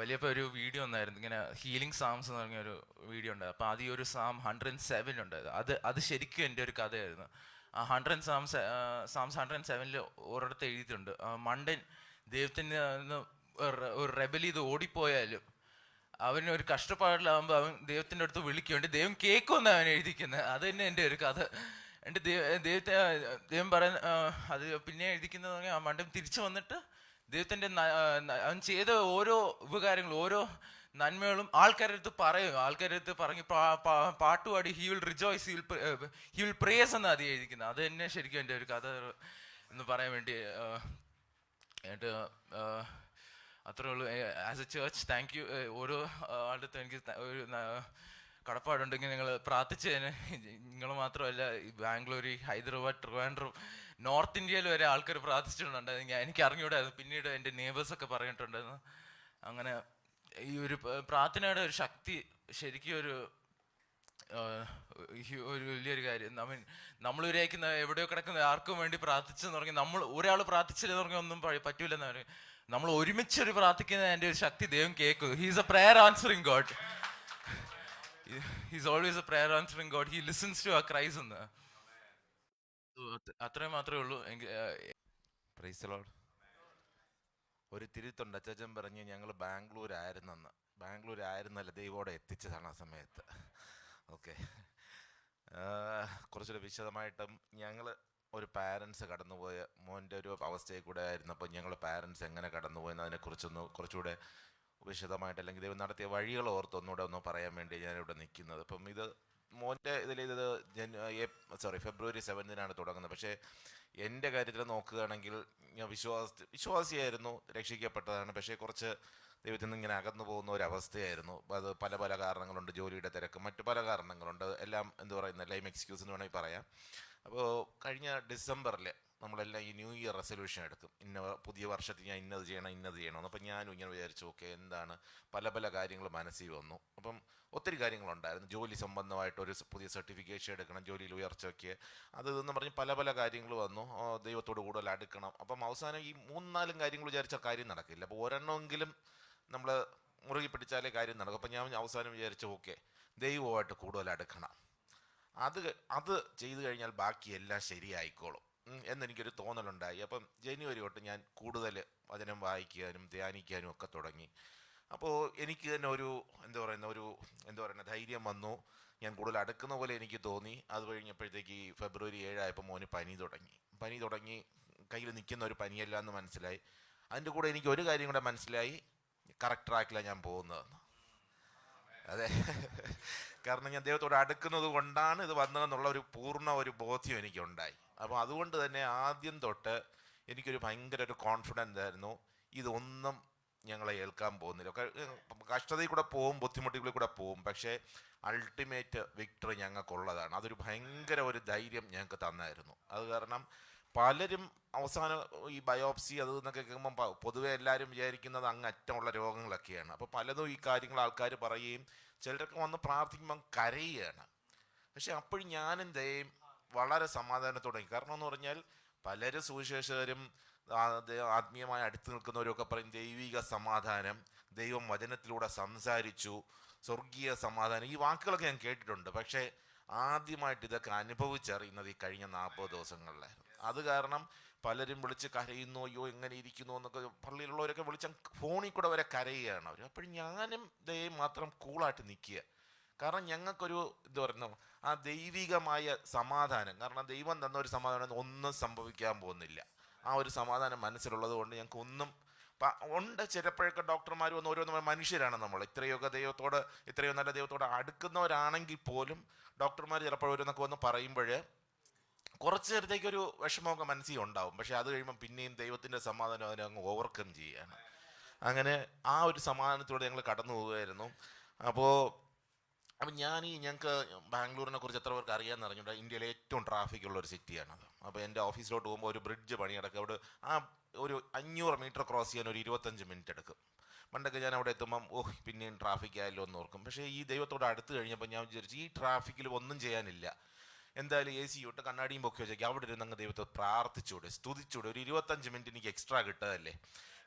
വലിയപ്പോൾ ഒരു വീഡിയോ ഉണ്ടായിരുന്നു, ഇങ്ങനെ ഹീലിംഗ് സാംസ് എന്ന് പറഞ്ഞൊരു വീഡിയോ ഉണ്ടായിരുന്നു. അപ്പോൾ അത് ഈ ഒരു സാം 107 ഉണ്ടായിരുന്നു. അത് ശരിക്കും എൻ്റെ ഒരു കഥയായിരുന്നു. ആ 100 സാംസ് 107 ഒരിടത്ത് എഴുതിയിട്ടുണ്ട്, മണ്ടൻ ദൈവത്തിന് ഒരു റെബൽ ചെയ്ത് ഓടിപ്പോയാലും അവന് ഒരു കഷ്ടപ്പാടിലാകുമ്പോൾ അവൻ ദൈവത്തിൻ്റെ അടുത്ത് വിളിക്കുന്നുണ്ട്, ദൈവം കേൾക്കുമെന്നാണ് അവൻ എഴുതിക്കുന്നത്. അത് തന്നെ എൻ്റെ ഒരു കഥ. എൻ്റെ ദൈവം പറയാൻ അത് പിന്നെ എഴുതിക്കുന്നത് പറഞ്ഞാൽ ആ മണ്ടൻ തിരിച്ചു വന്നിട്ട് ദൈവത്തിൻ്റെ അവൻ ചെയ്ത ഓരോ ഉപകാരങ്ങളും ഓരോ നന്മകളും ആൾക്കാരുടെ അടുത്ത് പറഞ്ഞ് പാട്ടുപാടി he will rejoice, he will praise എന്ന് അത് എഴുതിക്കുന്നത്. അത് തന്നെ ശരിക്കും എൻ്റെ ഒരു കഥ എന്ന് പറയാൻ വേണ്ടി. എന്നിട്ട് അത്രേ ഉള്ളൂ. As A church thank you. ഓരോ ആളുടെ അടുത്തും എനിക്ക് ഒരു കടപ്പാടുണ്ടെങ്കിൽ നിങ്ങൾ പ്രാർത്ഥിച്ചതിന്. നിങ്ങൾ മാത്രമല്ല, ബാംഗ്ലൂർ, ഹൈദരാബാദ്, ട്രിവാൻഡ്രം, നോർത്ത് ഇന്ത്യയിൽ വരെ ആൾക്കാർ പ്രാർത്ഥിച്ചിട്ടുണ്ടായിരുന്നു. എനിക്ക് അറിഞ്ഞുകൂടായിരുന്നു, പിന്നീട് എൻ്റെ നെയ്ബേഴ്സൊക്കെ പറഞ്ഞിട്ടുണ്ടായിരുന്നു. അങ്ങനെ ഈ ഒരു പ്രാർത്ഥനയുടെ ഒരു ശക്തി ശരിക്കും ഒരു വലിയൊരു കാര്യം. നമ്മൾ വിചാരിക്കുന്ന എവിടെയോ കിടക്കുന്ന ആർക്കും വേണ്ടി പ്രാർത്ഥിച്ചെന്ന് പറഞ്ഞാൽ, ഒരാൾ പ്രാർത്ഥിച്ചില്ലെന്ന് പറഞ്ഞാൽ ഒന്നും പറ്റൂലെന്ന് പറയും. നമ്മൾ ഒരുമിച്ചൊരു പ്രാർത്ഥിക്കുന്ന എൻ്റെ ഒരു ശക്തി ദൈവം കേൾക്കും. He's a prayer answering God. He's always a prayer answering God. He listens to our cries എന്ന്. അത്രയും മാത്രമേ ഉള്ളൂ. Praise the Lord. ഒരു തിരുത്തുണ്ട്, അച്ചാച്ചൻ പറഞ്ഞ് ഞങ്ങൾ ബാംഗ്ലൂരായിരുന്നല്ല, ദൈവോടെ എത്തിച്ചതാണ് ആ സമയത്ത്. ഓക്കെ, കുറച്ചുകൂടെ വിശദമായിട്ടും ഞങ്ങൾ ഒരു പാരൻസ് കടന്നുപോയ മോൻ്റെ ഒരു അവസ്ഥയിൽ കൂടെ ആയിരുന്നപ്പോൾ ഞങ്ങൾ പാരൻസ് എങ്ങനെ കടന്നുപോയെന്ന് അതിനെക്കുറിച്ചൊന്ന് കുറച്ചുകൂടെ വിശദമായിട്ട്, അല്ലെങ്കിൽ ദൈവം നടത്തിയ വഴികൾ ഓർത്ത് ഒന്നുകൂടെ ഒന്ന് പറയാൻ വേണ്ടി ഞാനിവിടെ നിൽക്കുന്നത്. അപ്പം ഇത് മോൻ്റെ ഇത് ഫെബ്രുവരി 7 തുടങ്ങുന്നത്. പക്ഷേ എൻ്റെ കാര്യത്തിൽ നോക്കുകയാണെങ്കിൽ ഞാൻ വിശ്വാസിയായിരുന്നു, രക്ഷിക്കപ്പെട്ടതാണ്. പക്ഷേ കുറച്ച് ദൈവത്തിൽ നിന്ന് ഇങ്ങനെ അകന്നു പോകുന്ന ഒരു അവസ്ഥയായിരുന്നു. അത് പല പല കാരണങ്ങളുണ്ട്, ജോലിയുടെ തിരക്ക്, മറ്റു പല കാരണങ്ങളുണ്ട്. എല്ലാം എന്ത് പറയുന്ന ലൈം എക്സ്ക്യൂസ് എന്ന് വേണമെങ്കിൽ പറയാം. അപ്പോൾ കഴിഞ്ഞ ഡിസംബറിൽ നമ്മളെല്ലാം ഈ ന്യൂ ഇയർ റെസൊല്യൂഷൻ എടുക്കും. പുതിയ വർഷത്തിൽ ഞാൻ ഇന്നത് ചെയ്യണം. അപ്പം ഞാനും ഇങ്ങനെ വിചാരിച്ചു, ഓക്കെ എന്താണ്, പല പല കാര്യങ്ങൾ മനസ്സിൽ വന്നു. അപ്പം ഒത്തിരി കാര്യങ്ങളുണ്ടായിരുന്നു. ജോലി സംബന്ധമായിട്ടൊരു പുതിയ സർട്ടിഫിക്കേഷൻ എടുക്കണം, ജോലിയിൽ ഉയർച്ചയ്ക്ക്, അത് ഇതെന്ന് പറഞ്ഞ് പല പല കാര്യങ്ങൾ വന്നു. ദൈവത്തോട് കൂടുതൽ അടുക്കണം. അപ്പം അവസാനം ഈ 3-4 കാര്യങ്ങൾ വിചാരിച്ചാൽ കാര്യം നടക്കില്ല. അപ്പോൾ ഒരെണ്ണമെങ്കിലും നമ്മൾ മുറുകി പിടിച്ചാലേ കാര്യം നടക്കും. അപ്പം ഞാൻ അവസാനം വിചാരിച്ചു, ഓക്കെ ദൈവമായിട്ട് കൂടുതൽ അടുക്കണം, അത് ചെയ്തു കഴിഞ്ഞാൽ ബാക്കി എല്ലാം ശരിയായിക്കോളും എന്നെനിക്കൊരു തോന്നലുണ്ടായി. അപ്പം ജനുവരി തൊട്ട് ഞാൻ കൂടുതൽ വചനം വായിക്കാനും ധ്യാനിക്കാനും ഒക്കെ തുടങ്ങി. അപ്പോൾ എനിക്ക് തന്നെ ഒരു ധൈര്യം വന്നു. ഞാൻ കൂടുതൽ അടുക്കുന്ന പോലെ എനിക്ക് തോന്നി. അത് കഴിഞ്ഞപ്പോഴത്തേക്ക് ഫെബ്രുവരി 7 മോന് പനി തുടങ്ങി. കയ്യിൽ നിൽക്കുന്ന ഒരു പനിയല്ല എന്ന് മനസ്സിലായി. അതിൻ്റെ കൂടെ എനിക്ക് ഒരു കാര്യം കൂടെ മനസ്സിലായി, കറക്റ്റ് ട്രാക്കിലാണ് ഞാൻ പോകുന്നതെന്ന്. അതെ, കാരണം ഞാൻ ദൈവത്തോട് അടുക്കുന്നത് കൊണ്ടാണ് ഇത് വന്നതെന്നുള്ള ഒരു പൂർണ്ണ ബോധ്യം എനിക്കുണ്ടായി. അപ്പോൾ അതുകൊണ്ട് തന്നെ ആദ്യം തൊട്ട് എനിക്കൊരു ഭയങ്കര ഒരു കോൺഫിഡൻസ് ആയിരുന്നു, ഇതൊന്നും ഞങ്ങളെ ഏൽക്കാൻ പോകുന്നില്ല. കഷ്ടതയിൽ കൂടെ പോവും, ബുദ്ധിമുട്ടുകളിൽ കൂടെ പോവും, പക്ഷേ അൾട്ടിമേറ്റ് വിക്ടറി ഞങ്ങൾക്കുള്ളതാണ്. അതൊരു ഭയങ്കര ഒരു ധൈര്യം ഞങ്ങൾക്ക് തന്നായിരുന്നു. അത് കാരണം പലരും അവസാനം ഈ ബയോപ്സി അത് എന്നൊക്കെ കേൾക്കുമ്പം പൊതുവെ എല്ലാവരും വിചാരിക്കുന്നത് അങ്ങറ്റമുള്ള രോഗങ്ങളൊക്കെയാണ്. അപ്പോൾ പലതും ഈ കാര്യങ്ങൾ ആൾക്കാർ പറയുകയും ചിലരൊക്കെ വന്ന് പ്രാർത്ഥിക്കുമ്പം കരയുകയാണ്. പക്ഷെ അപ്പോഴും ഞാനും ദൈവം വളരെ സമാധാനത്തോടെ, കാരണം എന്ന് പറഞ്ഞാൽ പലരും സുവിശേഷകരും ആത്മീയമായി അടുത്ത് നിൽക്കുന്നവരൊക്കെ പറയും ദൈവിക സമാധാനം, ദൈവം വചനത്തിലൂടെ സംസാരിച്ചു, സ്വർഗീയ സമാധാനം, ഈ വാക്കുകളൊക്കെ ഞാൻ കേട്ടിട്ടുണ്ട്. പക്ഷേ ആദ്യമായിട്ട് ഇതൊക്കെ അനുഭവിച്ചറിയുന്നത് ഈ കഴിഞ്ഞ 40 ദിവസങ്ങളിലായിരുന്നു. അത് കാരണം പലരും വിളിച്ച് കരയുന്നു, അയ്യോ എങ്ങനെ ഇരിക്കുന്നു എന്നൊക്കെ, പള്ളിയിലുള്ളവരൊക്കെ വിളിച്ച ഫോണിൽ കൂടെ വരെ കരയുകയാണ് അവർ. അപ്പോഴും ഞാനും ദൈവം മാത്രം കൂളായിട്ട് നിൽക്കുക. കാരണം ഞങ്ങൾക്കൊരു ആ ദൈവികമായ സമാധാനം, കാരണം ദൈവം തന്ന ഒരു സമാധാനം, ഒന്നും സംഭവിക്കാൻ പോകുന്നില്ല, ആ ഒരു സമാധാനം മനസ്സിലുള്ളത് കൊണ്ട് ഞങ്ങൾക്ക് ഒന്നും ഉണ്ട്. ചിലപ്പോഴൊക്കെ ഡോക്ടർമാർ വന്ന് ഓരോന്ന്, മനുഷ്യരാണ് നമ്മൾ, ഇത്രയോ നല്ല ദൈവത്തോട് അടുക്കുന്നവരാണെങ്കിൽ പോലും ഡോക്ടർമാർ ചിലപ്പോൾ ഓരോന്നൊക്കെ വന്ന് പറയുമ്പോൾ കുറച്ച് നേരത്തേക്കൊരു വിഷമമൊക്കെ മനസ്സിൽ ഉണ്ടാവും. പക്ഷെ അത് കഴിയുമ്പോൾ പിന്നെയും ദൈവത്തിൻ്റെ സമാധാനം അതിനെ അങ്ങ് ഓവർകം ചെയ്യുകയാണ്. അങ്ങനെ ആ ഒരു സമാധാനത്തോടെ ഞങ്ങൾ കടന്നു പോവുകയായിരുന്നു. അപ്പോൾ ഞങ്ങൾക്ക് ബാംഗ്ലൂരിനെ കുറിച്ച് എത്ര പേർക്ക് അറിയാമെന്ന് അറിഞ്ഞൂടാ, ഇന്ത്യയിലെ ഏറ്റവും ട്രാഫിക് ഉള്ള ഒരു സിറ്റിയാണത്. അപ്പോൾ എൻ്റെ ഓഫീസിലോട്ട് പോകുമ്പോൾ ഒരു ബ്രിഡ്ജ് പണിയടക്കം അവിടെ ഒരു 500 മീറ്റർ ക്രോസ് ചെയ്യാൻ ഒരു 25 മിനിറ്റ് എടുക്കും. പണ്ടൊക്കെ ഞാൻ അവിടെ എത്തുമ്പം പിന്നെയും ട്രാഫിക് ആയല്ലോ എന്ന് ഓർക്കും. പക്ഷേ ഈ ദൈവത്തോട് അടുത്ത് കഴിഞ്ഞപ്പോൾ ഞാൻ വിചാരിച്ചു, ഈ ട്രാഫിക്കിൽ ഒന്നും ചെയ്യാനില്ല, എന്തായാലും AC ഇട്ട് കണ്ണാടിയും പൊക്കി വെച്ചേക്ക്, അവിടെ ഇരുന്ന് അങ്ങ് ദൈവത്തെ പ്രാർത്ഥിച്ചൂടെ, സ്തുതിച്ചൂടെ, ഒരു 25 മിനിറ്റ് എനിക്ക് എക്സ്ട്രാ കിട്ടുകയല്ലേ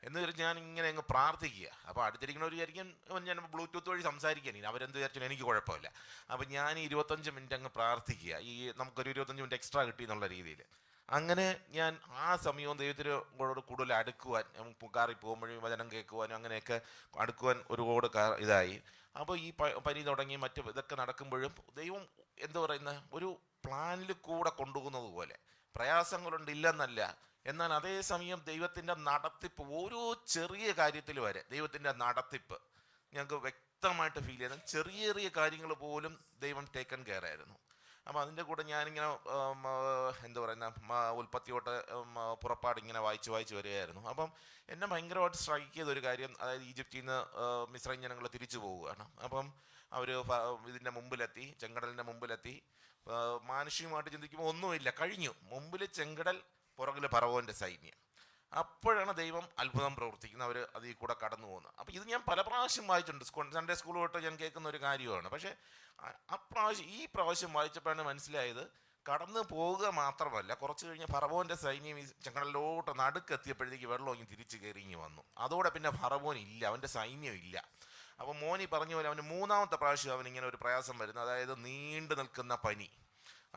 എന്ന് വിചാരിച്ച് ഞാൻ ഇങ്ങനെ അങ്ങ് പ്രാർത്ഥിക്കുക. അപ്പോൾ അടുത്തിരിക്കുന്നവർ വിചാരിക്കും ഞാൻ ബ്ലൂടൂത്ത് വഴി സംസാരിക്കാൻ, അവരെന്ത് വിചാരിച്ചാലും എനിക്ക് കുഴപ്പമില്ല. അപ്പോൾ ഞാൻ 25 മിനിറ്റ് അങ്ങ് പ്രാർത്ഥിക്കുക, നമുക്കൊരു 25 മിനിറ്റ് എക്സ്ട്രാ കിട്ടി എന്നുള്ള രീതിയിൽ. അങ്ങനെ ഞാൻ ആ സമയവും ദൈവത്തിനോട് കൂടുതൽ അടുക്കുവാൻ, കാറിൽ പോകുമ്പോഴും വചനം കേൾക്കുവാനും അങ്ങനെയൊക്കെ അടുക്കുവാൻ ഒരുപാട് ഇതായി. അപ്പോൾ ഈ പനി തുടങ്ങി മറ്റ് ഇതൊക്കെ നടക്കുമ്പോഴും ദൈവം ഒരു പ്ലാനിൽ കൂടെ കൊണ്ടുപോകുന്നത് പോലെ, പ്രയാസങ്ങളുണ്ട് ഇല്ലെന്നല്ല, എന്നാൽ അതേസമയം ദൈവത്തിൻ്റെ നടത്തിപ്പ്, ഓരോ ചെറിയ കാര്യത്തിൽ വരെ ദൈവത്തിൻ്റെ നടത്തിപ്പ് ഞങ്ങൾക്ക് വ്യക്തമായിട്ട് ഫീൽ ചെയ്യുന്നത്. ചെറിയ ചെറിയ കാര്യങ്ങൾ പോലും ദൈവം ടേക്കൺ കെയർ ആയിരുന്നു. അപ്പോൾ അതിൻ്റെ കൂടെ ഞാനിങ്ങനെ ഉൽപ്പത്തി തൊട്ട് പുറപ്പാട് ഇങ്ങനെ വായിച്ച് വരികയായിരുന്നു. അപ്പം എന്നെ ഭയങ്കരമായിട്ട് സ്ട്രൈക്ക് ചെയ്തൊരു കാര്യം, അതായത് ഈജിപ്തിൽ നിന്ന് മിസ്രൈം ജനങ്ങൾ തിരിച്ചു പോവുകയാണ്. അപ്പം അവർ ഇതിൻ്റെ മുമ്പിലെത്തി, ചെങ്കടലിൻ്റെ മുമ്പിലെത്തി. മാനുഷികമായിട്ട് ചിന്തിക്കുമ്പോൾ ഒന്നുമില്ല, കഴിഞ്ഞു, മുമ്പിൽ ചെങ്കടൽ, പുറകിൽ ഫറവോൻ്റെ സൈന്യം. അപ്പോഴാണ് ദൈവം അത്ഭുതം പ്രവർത്തിക്കുന്നത്, അവർ അതിൽ കൂടെ കടന്നു പോകുന്നത്. അപ്പോൾ ഇത് ഞാൻ പല പ്രാവശ്യം വായിച്ചിട്ടുണ്ട്, സൺഡേ സ്കൂൾ തൊട്ട് ഞാൻ കേൾക്കുന്ന ഒരു കാര്യമാണ്. പക്ഷേ ഈ പ്രാവശ്യം വായിച്ചപ്പോഴാണ് മനസ്സിലായത്, കടന്നു പോവുക മാത്രമല്ല, കുറച്ച് കഴിഞ്ഞ് ഫറവോൻ്റെ സൈന്യം ഈ ചെങ്കടലിലോട്ട് നടുക്കെത്തിയപ്പോഴത്തേക്ക് വെള്ളം ഇങ്ങ് തിരിച്ച് കയറി ഇങ്ങ് വന്നു. അതോടെ പിന്നെ ഫറവോൻ ഇല്ല, അവൻ്റെ സൈന്യം ഇല്ല. അപ്പോൾ മോനി പറഞ്ഞ പോലെ അവന് 3-ാമത്തെ പ്രാവശ്യം അവനിങ്ങനെ ഒരു പ്രയാസം വരുന്നത്, അതായത് നീണ്ടു നിൽക്കുന്ന പനി.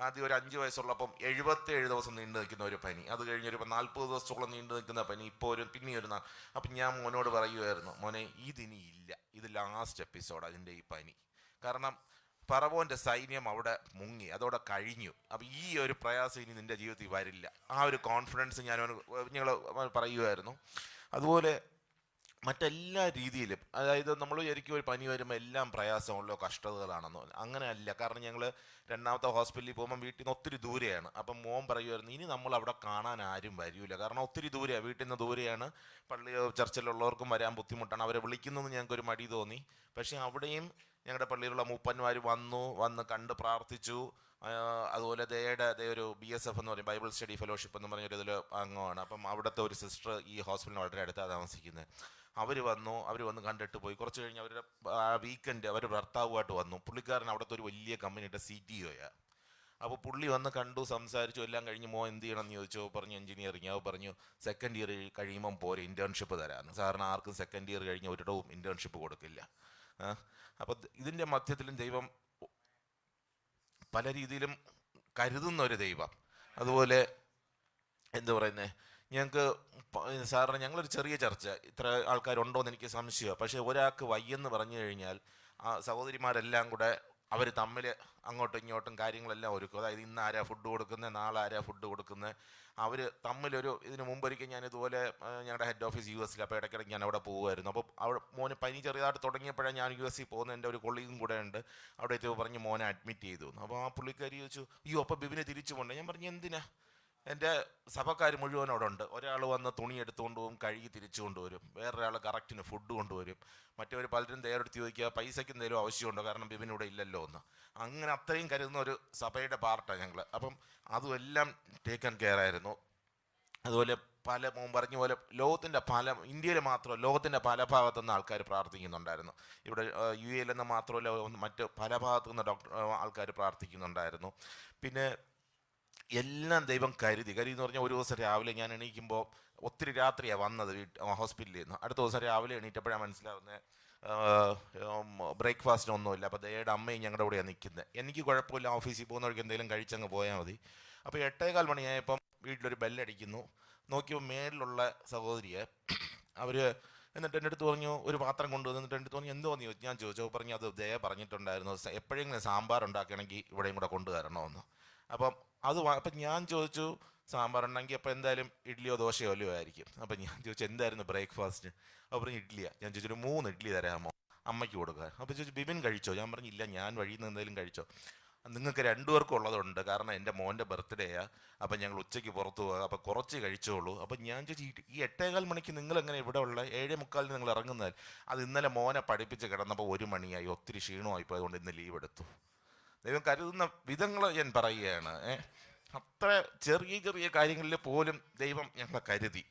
ആദ്യം ഒരു 5 വയസ്സുള്ളപ്പം 77 ദിവസം നീണ്ടു നിൽക്കുന്ന ഒരു പനി, അത് കഴിഞ്ഞൊരു 40 ദിവസത്തോളം നീണ്ടു നിൽക്കുന്ന പനി, ഇപ്പോൾ പിന്നെയൊരു അപ്പം ഞാൻ മോനോട് പറയുമായിരുന്നു, മോനെ ഇതിനി ഇല്ല, ഇത് ലാസ്റ്റ് എപ്പിസോഡ് അതിൻ്റെ ഈ പനി. കാരണം ഫറവോൻ്റെ സൈന്യം അവിടെ മുങ്ങി, അതോടെ കഴിഞ്ഞു. അപ്പം ഈ ഒരു പ്രയാസം ഇനി നിൻ്റെ ജീവിതത്തിൽ വരില്ല. ആ ഒരു കോൺഫിഡൻസ് ഞങ്ങൾ പറയുമായിരുന്നു. അതുപോലെ മറ്റെല്ലാ രീതിയിലും, അതായത് നമ്മൾ ശരിക്കും ഒരു പനി വരുമ്പോൾ എല്ലാം പ്രയാസമുള്ളോ കഷ്ടതകളാണെന്നോ, അങ്ങനെയല്ല. കാരണം ഞങ്ങൾ രണ്ടാമത്തെ ഹോസ്പിറ്റലിൽ പോകുമ്പോൾ വീട്ടിൽ നിന്ന് ഒത്തിരി ദൂരെയാണ്. അപ്പം മോൻ പറയുമായിരുന്നു ഇനി നമ്മൾ അവിടെ കാണാൻ ആരും വരില്ല, കാരണം ഒത്തിരി ദൂരെയാണ്, വീട്ടിൽ നിന്ന് ദൂരെയാണ്, പള്ളി ചർച്ചിലുള്ളവർക്കും വരാൻ ബുദ്ധിമുട്ടാണ്, അവരെ വിളിക്കുന്നതെന്ന് ഞങ്ങൾക്കൊരു മടി തോന്നി. പക്ഷേ അവിടെയും ഞങ്ങളുടെ പള്ളിയിലുള്ള മൂപ്പന്മാർ വന്ന് കണ്ട് പ്രാർത്ഥിച്ചു. അതുപോലെ ദേ ഒരു BSF എന്ന് പറയും, ബൈബിൾ സ്റ്റഡി ഫെലോഷിപ്പ് എന്ന് പറഞ്ഞൊരു ഇതിൽ അംഗമാണ്. അപ്പം അവിടുത്തെ ഒരു സിസ്റ്റർ ഈ ഹോസ്പിറ്റലിന് വളരെ അടുത്താണ് താമസിക്കുന്നത്. അവർ വന്ന് കണ്ടിട്ട് പോയി. കുറച്ച് കഴിഞ്ഞ് അവരുടെ വീക്കെൻഡ് അവർ ഭർത്താവുമായിട്ട് വന്നു. പുള്ളിക്കാരൻ അവിടുത്തെ ഒരു വലിയ കമ്പനിയുടെ CTO-യാണ്. അപ്പോൾ പുള്ളി വന്ന് കണ്ടു, സംസാരിച്ചു, എല്ലാം കഴിഞ്ഞ് എന്ത് ചെയ്യണം എന്ന് ചോദിച്ചു. പറഞ്ഞു എഞ്ചിനീയറിങ്. അവ പറഞ്ഞു സെക്കൻഡ് ഇയർ കഴിയുമ്പം പോരെ ഇൻറ്റേൺഷിപ്പ് തരാമെന്ന്. സാറിന് ആർക്കും സെക്കൻഡ് ഇയർ കഴിഞ്ഞ് ഒരിടവും ഇൻറ്റേൺഷിപ്പ് കൊടുക്കില്ല. അപ്പോൾ ഇതിൻ്റെ മധ്യത്തിലും ദൈവം പല രീതിയിലും കരുതുന്ന ഒരു ദൈവം. അതുപോലെ എന്താ പറയുന്നത്, ഞങ്ങൾക്ക് സാറിന് ഞങ്ങളൊരു ചെറിയ ചർച്ച, ഇത്ര ആൾക്കാരുണ്ടോയെന്ന് എനിക്ക് സംശയമാണ്. പക്ഷേ ഒരാൾക്ക് വയ്യെന്ന് പറഞ്ഞു കഴിഞ്ഞാൽ ആ സഹോദരിമാരെല്ലാം കൂടെ അവർ തമ്മിൽ അങ്ങോട്ടും ഇങ്ങോട്ടും കാര്യങ്ങളെല്ലാം ഒരുക്കും. അതായത് ഇന്ന് ആരാ ഫുഡ് കൊടുക്കുന്നത്, നാളെ ആരാ ഫുഡ് കൊടുക്കുന്നത്, അവർ തമ്മിലൊരു ഇതിന് മുമ്പൊരിക്കൽ ഞാൻ ഇതുപോലെ ഞങ്ങളുടെ ഹെഡ് ഓഫീസ് US-ൽ, അപ്പോൾ ഇടയ്ക്കിടയ്ക്ക് ഞാൻ അവിടെ പോകുമായിരുന്നു. അപ്പോൾ അവിടെ മോന് പനി ചെറിയതായിട്ട് തുടങ്ങിയപ്പോഴാണ് ഞാൻ US-ൽ പോകുന്നത്. എൻ്റെ ഒരു കൊളീഗും കൂടെ ഉണ്ട്. അവിടെ എത്തി പറഞ്ഞ് മോനെ അഡ്മിറ്റ് ചെയ്തു. അപ്പോൾ ആ പുള്ളിക്കാരി ചോദിച്ചു അയ്യോ അപ്പോൾ ബിബിനെ തിരിച്ചു പോകണ്ടേ. ഞാൻ പറഞ്ഞു എന്തിനാ, എൻ്റെ സഭക്കാർ മുഴുവൻ അവിടെ ഉണ്ട്. ഒരാൾ വന്ന് തുണി എടുത്തുകൊണ്ട് പോകും, കഴുകി തിരിച്ചു കൊണ്ടുവരും, വേറൊരാൾ കറക്റ്റിന് ഫുഡ് കൊണ്ടുവരും, മറ്റവർ പലരും തയ്യാറെടുത്ത് ചോദിക്കുക പൈസയ്ക്ക് എന്തെങ്കിലും ആവശ്യമുണ്ടോ, കാരണം ബിബിൻ ഇവിടെ ഇല്ലല്ലോ എന്ന്. അങ്ങനെ അത്രയും കരുതുന്ന ഒരു സഭയുടെ പാർട്ടാണ് ഞങ്ങൾ. അപ്പം അതും എല്ലാം ടേക്കൺ കെയർ ആയിരുന്നു. അതുപോലെ മോൻ പറഞ്ഞ പോലെ ഇന്ത്യയിൽ മാത്രമല്ല ലോകത്തിൻ്റെ പല ഭാഗത്തുനിന്ന് ആൾക്കാർ പ്രാർത്ഥിക്കുന്നുണ്ടായിരുന്നു. ഇവിടെ UAE നിന്ന് മാത്രമല്ല മറ്റ് പല ഭാഗത്തുനിന്ന് ആൾക്കാർ പ്രാർത്ഥിക്കുന്നുണ്ടായിരുന്നു. പിന്നെ എല്ലാം ദൈവം കരുതി എന്ന് പറഞ്ഞാൽ ഒരു ദിവസം രാവിലെ ഞാൻ എണീക്കുമ്പോൾ ഒത്തിരി രാത്രിയാണ് വന്നത് ഹോസ്പിറ്റലിൽ നിന്ന്. അടുത്ത ദിവസം രാവിലെ എണീറ്റപ്പോഴാണ് മനസ്സിലാവുന്നത് ബ്രേക്ക്ഫാസ്റ്റിനൊന്നുമില്ല. അപ്പോൾ ദയയുടെ അമ്മയും ഞങ്ങളുടെ കൂടെയാണ് നിൽക്കുന്നത്. എനിക്ക് കുഴപ്പമില്ല, ഓഫീസിൽ പോകുന്ന വഴിക്ക് എന്തെങ്കിലും കഴിച്ചങ്ങ് പോയാൽ മതി. അപ്പോൾ 8:15 മണിയായപ്പം വീട്ടിലൊരു ബെല്ലടിക്കുന്നു. നോക്കിയപ്പോൾ മേളിലുള്ള സഹോദരിയെ അവർ എന്നിട്ട് എൻ്റെ അടുത്ത് പറഞ്ഞു ഒരു പാത്രം കൊണ്ടുവന്ന്. എന്നിട്ട് എൻ്റെ അടുത്ത് പറഞ്ഞു എന്തോന്ന് ചോദിച്ചു. ഞാൻ ചോദിച്ചു. പറഞ്ഞു അത് ദയ പറഞ്ഞിട്ടുണ്ടായിരുന്നു എപ്പോഴെങ്കിലും സാമ്പാർ ഉണ്ടാക്കുകയാണെങ്കിൽ ഇവിടെയും കൂടെ കൊണ്ടുവരണമെന്ന്. അപ്പം ഞാൻ ചോദിച്ചു സാമ്പാർ ഉണ്ടെങ്കിൽ അപ്പോൾ എന്തായാലും ഇഡ്ഡലിയോ ദോശയോ അല്ലയോ ആയിരിക്കും. അപ്പം ഞാൻ ചോദിച്ചു എന്തായിരുന്നു ബ്രേക്ക്ഫാസ്റ്റ്. അപ്പോൾ പറഞ്ഞു ഇഡ്ഡലിയാണ്. ഞാൻ ചോദിച്ചു 3 ഇഡ്ഡലി തരാമോ അമ്മയ്ക്ക് കൊടുക്കാൻ. അപ്പോൾ ചോദിച്ചു ബിബിൻ കഴിച്ചോ. ഞാൻ പറഞ്ഞു ഇല്ല, ഞാൻ വഴിയിൽ നിന്ന് എന്തെങ്കിലും കഴിച്ചോ. നിങ്ങൾക്ക് 2 പേർക്കും ഉള്ളതുണ്ട്, കാരണം എൻ്റെ മോൻ്റെ ബർത്ത്ഡേയാണ്, അപ്പം ഞങ്ങൾ ഉച്ചയ്ക്ക് പുറത്തു പോകാം, അപ്പോൾ കുറച്ച് കഴിച്ചോളൂ. അപ്പം ഞാൻ ചോദിച്ചു ഈ 8:15 മണിക്ക് നിങ്ങളെങ്ങനെ ഇവിടെ ഉള്ള 7:45 നിങ്ങൾ ഇറങ്ങുന്നത്. അത് ഇന്നലെ മോനെ പഠിപ്പിച്ച് കിടന്നപ്പോൾ 1 മണിയായി, ഒത്തിരി ക്ഷീണമായിപ്പോൾ, അതുകൊണ്ട് ഇന്ന് ലീവ് എടുത്തു. ദൈവം കരുതുന്ന വിധങ്ങൾ ഞാൻ പറയുകയാണ്. അത്ര ചെറിയ ചെറിയ കാര്യങ്ങളിൽ പോലും ദൈവം ഞങ്ങളെ കരുതി.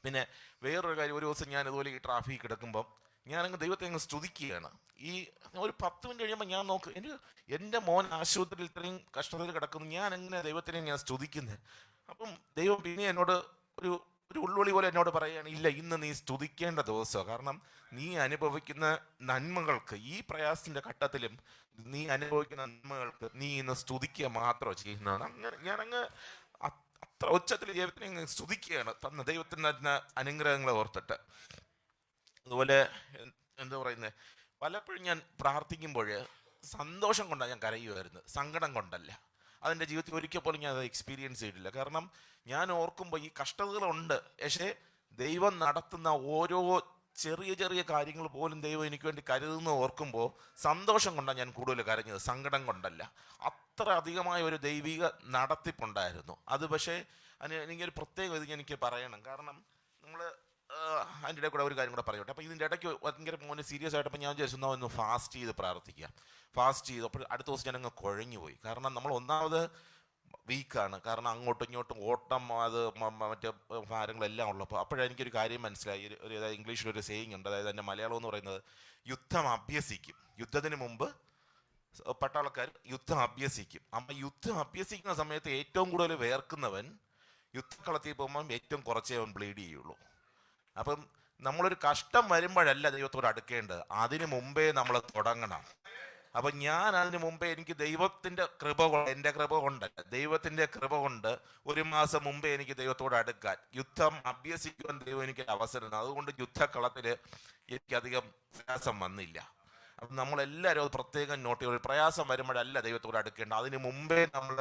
പിന്നെ വേറൊരു കാര്യം, ഒരു ദിവസം ഞാൻ ഇതുപോലെ ഈ ട്രാഫിക് കിടക്കുമ്പം ഞാനങ്ങ് ദൈവത്തെ അങ്ങ് സ്തുതിക്കുകയാണ്. ഈ ഒരു 10 മിനിറ്റ് കഴിയുമ്പോൾ ഞാൻ എൻ്റെ മോൻ ആശുപത്രിയിൽ ഇത്രയും കഷ്ടതയിൽ കിടക്കുന്നു, ഞാൻ എങ്ങനെ ദൈവത്തിനെ ഞാൻ സ്തുതിക്കുന്നത്. അപ്പം ദൈവം പിന്നെ എന്നോട് ഒരു ഉള്ളുവിളി പോലെ എന്നോട് പറയുകയാണ് ഇല്ല, ഇന്ന് നീ സ്തുതിക്കേണ്ട ദിവസമാണ്. കാരണം നീ അനുഭവിക്കുന്ന നന്മകൾക്ക്, ഈ പ്രയാസത്തിൻ്റെ ഘട്ടത്തിലും നീ അനുഭവിക്കുന്ന നന്മകൾക്ക് നീ ഇന്ന് സ്തുതിക്കുക മാത്രമോ ചെയ്യുന്നതാണ്. അങ്ങനെ ഞാനങ്ങ് അത്ര ഉച്ചത്തിൽ ദൈവത്തിനെ സ്തുതിക്കുകയാണ്, തന്ന ദൈവത്തിൻ്റെ തന്നെ അനുഗ്രഹങ്ങളെ ഓർത്തിട്ട്. അതുപോലെ എന്താ പറയുന്നത്, പലപ്പോഴും ഞാൻ പ്രാർത്ഥിക്കുമ്പോൾ സന്തോഷം കൊണ്ടാണ് ഞാൻ കരയുമായിരുന്നു, സങ്കടം കൊണ്ടല്ല. അതെൻ്റെ ജീവിതത്തിൽ ഒരിക്കൽ പോലും ഞാൻ അത് എക്സ്പീരിയൻസ് ചെയ്തിട്ടില്ല. കാരണം ഞാൻ ഓർക്കുമ്പോൾ ഈ കഷ്ടതകളുണ്ട്, പക്ഷേ ദൈവം നടത്തുന്ന ഓരോ ചെറിയ ചെറിയ കാര്യങ്ങൾ പോലും ദൈവം എനിക്ക് വേണ്ടി കരുതുന്ന ഓർക്കുമ്പോൾ സന്തോഷം കൊണ്ടാണ് ഞാൻ കൂടുതൽ കരഞ്ഞത്, സങ്കടം കൊണ്ടല്ല. അത്ര അധികമായ ഒരു ദൈവിക നടത്തിപ്പുണ്ടായിരുന്നു അത്. പക്ഷേ എനിക്കൊരു പ്രത്യേകം ഇത് എനിക്ക് പറയണം, കാരണം നമ്മൾ അതിൻ്റെ ഇടയിൽ കൂടെ ഒരു കാര്യം കൂടെ പറയട്ടെ. അപ്പോൾ ഇതിൻ്റെ ഇടയ്ക്ക് ഭയങ്കര മോന് സീരിയസ് ആയിട്ടപ്പോൾ ഞാൻ വിചാരിച്ചു ഒന്ന് ഫാസ്റ്റ് ചെയ്ത് പ്രാർത്ഥിക്കുക. ഫാസ്റ്റ് ചെയ്തപ്പോൾ അടുത്ത ദിവസം ഞാനങ്ങ് കുഴഞ്ഞു പോയി. കാരണം നമ്മൾ ഒന്നാമത് വീക്കാണ്, കാരണം അങ്ങോട്ടും ഇങ്ങോട്ടും ഓട്ടം, അത് മറ്റേ ഭാരങ്ങളെല്ലാം ഉള്ളപ്പോൾ. അപ്പോഴെനിക്കൊരു കാര്യം മനസ്സിലായി. അതായത് ഇംഗ്ലീഷിലൊരു സേയിങ് ഉണ്ട്, അതായത് എൻ്റെ മലയാളം എന്ന് പറയുന്നത് യുദ്ധം അഭ്യസിക്കും. യുദ്ധത്തിന് മുമ്പ് പട്ടാളക്കാർ യുദ്ധം അഭ്യസിക്കും. അപ്പം യുദ്ധം അഭ്യസിക്കുന്ന സമയത്ത് ഏറ്റവും കൂടുതൽ വേർക്കുന്നവൻ യുദ്ധക്കളത്തിൽ പോകുമ്പം ഏറ്റവും കുറച്ചേ അവൻ ബ്ലീഡ് ചെയ്യുള്ളൂ. അപ്പം നമ്മളൊരു കഷ്ടം വരുമ്പോഴല്ല ദൈവത്തോട് അടുക്കേണ്ടത്, അതിന് മുമ്പേ നമ്മൾ തുടങ്ങണം. അപ്പം ഞാൻ അതിന് മുമ്പേ എനിക്ക് ദൈവത്തിൻ്റെ കൃപ കൊണ്ട്, എൻ്റെ കൃപ കൊണ്ടല്ല, ദൈവത്തിൻ്റെ കൃപ കൊണ്ട് 1 മാസം മുമ്പേ എനിക്ക് ദൈവത്തോട് അടുക്കാൻ, യുദ്ധം അഭ്യസിക്കുവാൻ ദൈവം എനിക്ക് അവസരം. അതുകൊണ്ട് യുദ്ധക്കളത്തിൽ എനിക്കധികം പ്രയാസം വന്നില്ല. അപ്പം നമ്മളെല്ലാവരും അത് പ്രത്യേകം നോട്ട് ചെയ്യുക. ഒരു പ്രയാസം വരുമ്പോഴല്ല ദൈവത്തോട് അടുക്കേണ്ടത്, അതിന് മുമ്പേ നമ്മൾ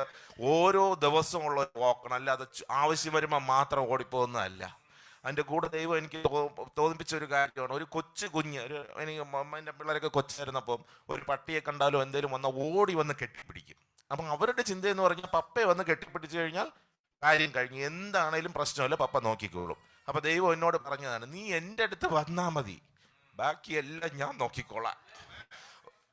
ഓരോ ദിവസവും ഉള്ള നോക്കണം. അല്ലാതെ ആവശ്യം വരുമ്പോൾ മാത്രം ഓടിപ്പോകുന്നതല്ല. അതിൻ്റെ കൂടെ ദൈവം എനിക്ക് തോന്നിപ്പിച്ച ഒരു കാര്യമാണ്, ഒരു കൊച്ചു കുഞ്ഞ്, ഒരു എനിക്ക് എൻ്റെ പിള്ളേരൊക്കെ കൊച്ചായിരുന്നപ്പം ഒരു പട്ടിയെ കണ്ടാലോ എന്തെങ്കിലും വന്നാൽ ഓടി വന്ന് കെട്ടിപ്പിടിക്കും. അപ്പം അവരുടെ ചിന്തയെന്ന് പറഞ്ഞാൽ പപ്പയെ വന്ന് കെട്ടിപ്പിടിച്ചു കഴിഞ്ഞാൽ കാര്യം കഴിഞ്ഞു, എന്താണേലും പ്രശ്നമല്ല, പപ്പ നോക്കിക്കോളും. അപ്പം ദൈവം എന്നോട് പറഞ്ഞതാണ്, നീ എൻ്റെ അടുത്ത് വന്നാൽ മതി, ബാക്കിയെല്ലാം ഞാൻ നോക്കിക്കോളാം.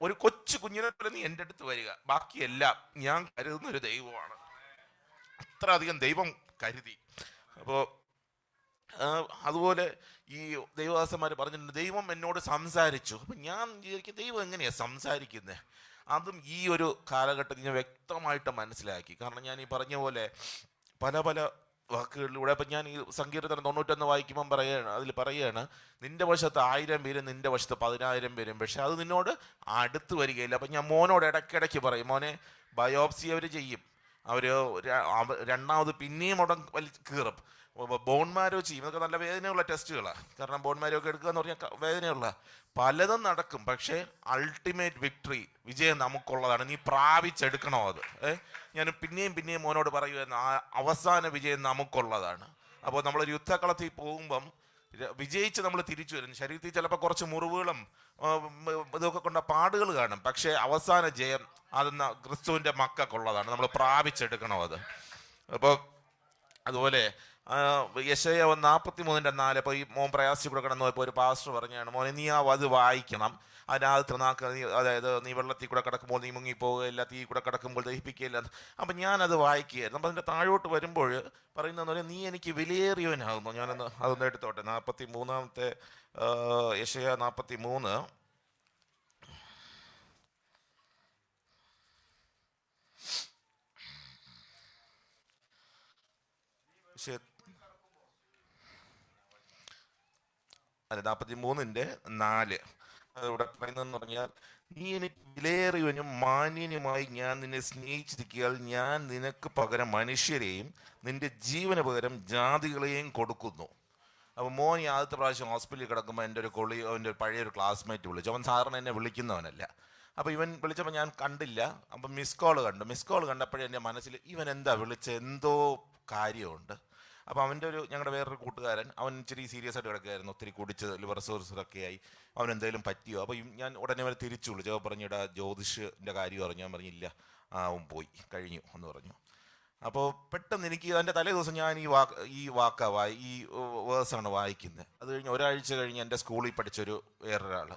ഒരു കൊച്ചു കുഞ്ഞിനെ പോലെ നീ എൻ്റെ അടുത്ത് വരിക, ബാക്കിയെല്ലാം ഞാൻ കരുതുന്ന ഒരു ദൈവമാണ്. അത്ര അധികം ദൈവം കരുതി. അപ്പോൾ അതുപോലെ ഈ ദൈവദാസന്മാർ പറഞ്ഞിട്ടുണ്ട്, ദൈവം എന്നോട് സംസാരിച്ചു. അപ്പം ഞാൻ വിചാരിക്കും, ദൈവം എങ്ങനെയാണ് സംസാരിക്കുന്നത്? അതും ഈ ഒരു കാലഘട്ടത്തിൽ ഞാൻ വ്യക്തമായിട്ട് മനസ്സിലാക്കി. കാരണം ഞാൻ ഈ പറഞ്ഞ പോലെ പല പല വാക്കുകളിലൂടെ, അപ്പം ഞാൻ ഈ സങ്കീർത്തനം 91 വായിക്കുമ്പം അതിൽ പറയുകയാണ്, നിന്റെ വശത്ത് 1000 പേരും നിന്റെ വശത്ത് 10,000 പേരും, പക്ഷെ അത് നിന്നോട് അടുത്ത് വരികയില്ല. അപ്പം ഞാൻ മോനോട് ഇടയ്ക്കിടയ്ക്ക് പറയും, മോനെ ബയോപ്സി അവർ ചെയ്യും, അവർ രണ്ടാമത് പിന്നെയും കീറും, ബോൺമാരോ ചെയ്യും. ഇതൊക്കെ നല്ല വേദനയുള്ള ടെസ്റ്റുകളാണ്. കാരണം ബോൺമാരോ ഒക്കെ എടുക്കുക എന്ന് പറഞ്ഞാൽ വേദനയുള്ള പലതും നടക്കും. പക്ഷേ അൾട്ടിമേറ്റ് വിക്ടറി, വിജയം നമുക്കുള്ളതാണ്. നീ പ്രാപിച്ചെടുക്കണോ അത്. ഞാൻ പിന്നെയും മോനോട് പറയുമായിരുന്നു, അവസാന വിജയം നമുക്കുള്ളതാണ്. അപ്പോൾ നമ്മളൊരു യുദ്ധക്കളത്തിൽ പോകുമ്പം വിജയിച്ച് നമ്മൾ തിരിച്ചു വരും. ശരീരത്തിൽ ചിലപ്പോൾ കുറച്ച് മുറിവുകളും ഇതൊക്കെ കൊണ്ട പാടുകൾ കാണും, പക്ഷേ അവസാന ജയം അതെന്ന ക്രിസ്തുവിൻ്റെ മക്കൾക്കുള്ളതാണ്. നമ്മൾ പ്രാപിച്ചെടുക്കണോ അത്. അപ്പോൾ അതുപോലെ യെശയ്യാ 43:4, ഇപ്പോൾ ഈ മോൻ പ്രയാസി കൂടെ കിടന്നു പോയപ്പോൾ ഒരു പാസ്റ്റർ പറഞ്ഞാണ്, മോനെ നീ അത് വായിക്കണം, അതിനകത്ത് അതായത് നീ വെള്ളത്തിൽ കൂടെ കിടക്കുമ്പോൾ നീ മുങ്ങിപ്പോവുകയില്ല, തീ കൂടെ കിടക്കുമ്പോൾ ദഹിപ്പിക്കുകയില്ല. അപ്പം ഞാനത് വായിക്കുകയായിരുന്നു. അപ്പം അതിൻ്റെ താഴോട്ട് വരുമ്പോൾ പറയുന്നതെന്ന് പറഞ്ഞാൽ, നീ എനിക്ക് വിലയേറിയവനാകുന്നു. ഞാനൊന്ന് അതൊന്ന് എടുത്തോട്ടെ. 43-ാമത്തെ യെശയ്യാ 43. അല്ല, 43:4 അതിവിടെ പറയുന്നതെന്ന് പറഞ്ഞാൽ, നീ എനിക്ക് വിലയേറിയവനും മാന്യനുമായി ഞാൻ നിന്നെ സ്നേഹിച്ചിരിക്കുകയാൽ ഞാൻ നിനക്ക് പകരം മനുഷ്യരെയും നിന്റെ ജീവന് പകരം ജാതികളെയും കൊടുക്കുന്നു. അപ്പോൾ മോൻ ഈ ആദ്യത്തെ പ്രാവശ്യം ഹോസ്പിറ്റലിൽ കിടക്കുമ്പോൾ എൻ്റെ ഒരു പഴയൊരു ക്ലാസ്മേറ്റ് വിളിച്ചു. അവൻ സാറിന് എന്നെ വിളിക്കുന്നവനല്ല. അപ്പോൾ ഇവൻ വിളിച്ചപ്പോൾ ഞാൻ കണ്ടില്ല. അപ്പം മിസ് കോൾ കണ്ടപ്പോഴേ എൻ്റെ മനസ്സിൽ ഇവൻ എന്താ വിളിച്ചത്, എന്തോ കാര്യമുണ്ട്. അപ്പോൾ ഞങ്ങളുടെ വേറൊരു കൂട്ടുകാരൻ, അവൻ ഇച്ചിരി സീരിയസ് ആയിട്ട് കിടക്കുകയായിരുന്നു, ഒത്തിരി കുടിച്ച് ലിവർ സോഴ്സൊക്കെ ആയി, അവൻ എന്തെങ്കിലും പറ്റിയോ. അപ്പോൾ ഞാൻ ഉടനെ അവനെ തിരിച്ചു വിളിച്ചു. അപ്പോൾ പറഞ്ഞിടാ ജ്യോതിഷിൻ്റെ കാര്യം പറഞ്ഞു. ഞാൻ പറഞ്ഞില്ല, അവൻ പോയി കഴിഞ്ഞു എന്ന് പറഞ്ഞു. അപ്പോൾ പെട്ടെന്ന് എനിക്ക് അതിൻ്റെ തലേ ദിവസം ഞാൻ ഈ വേഴ്സാണ് വായിക്കുന്നത്. അത് കഴിഞ്ഞ് ഒരാഴ്ച കഴിഞ്ഞ് എൻ്റെ സ്കൂളിൽ പഠിച്ചൊരു വേറൊരാൾ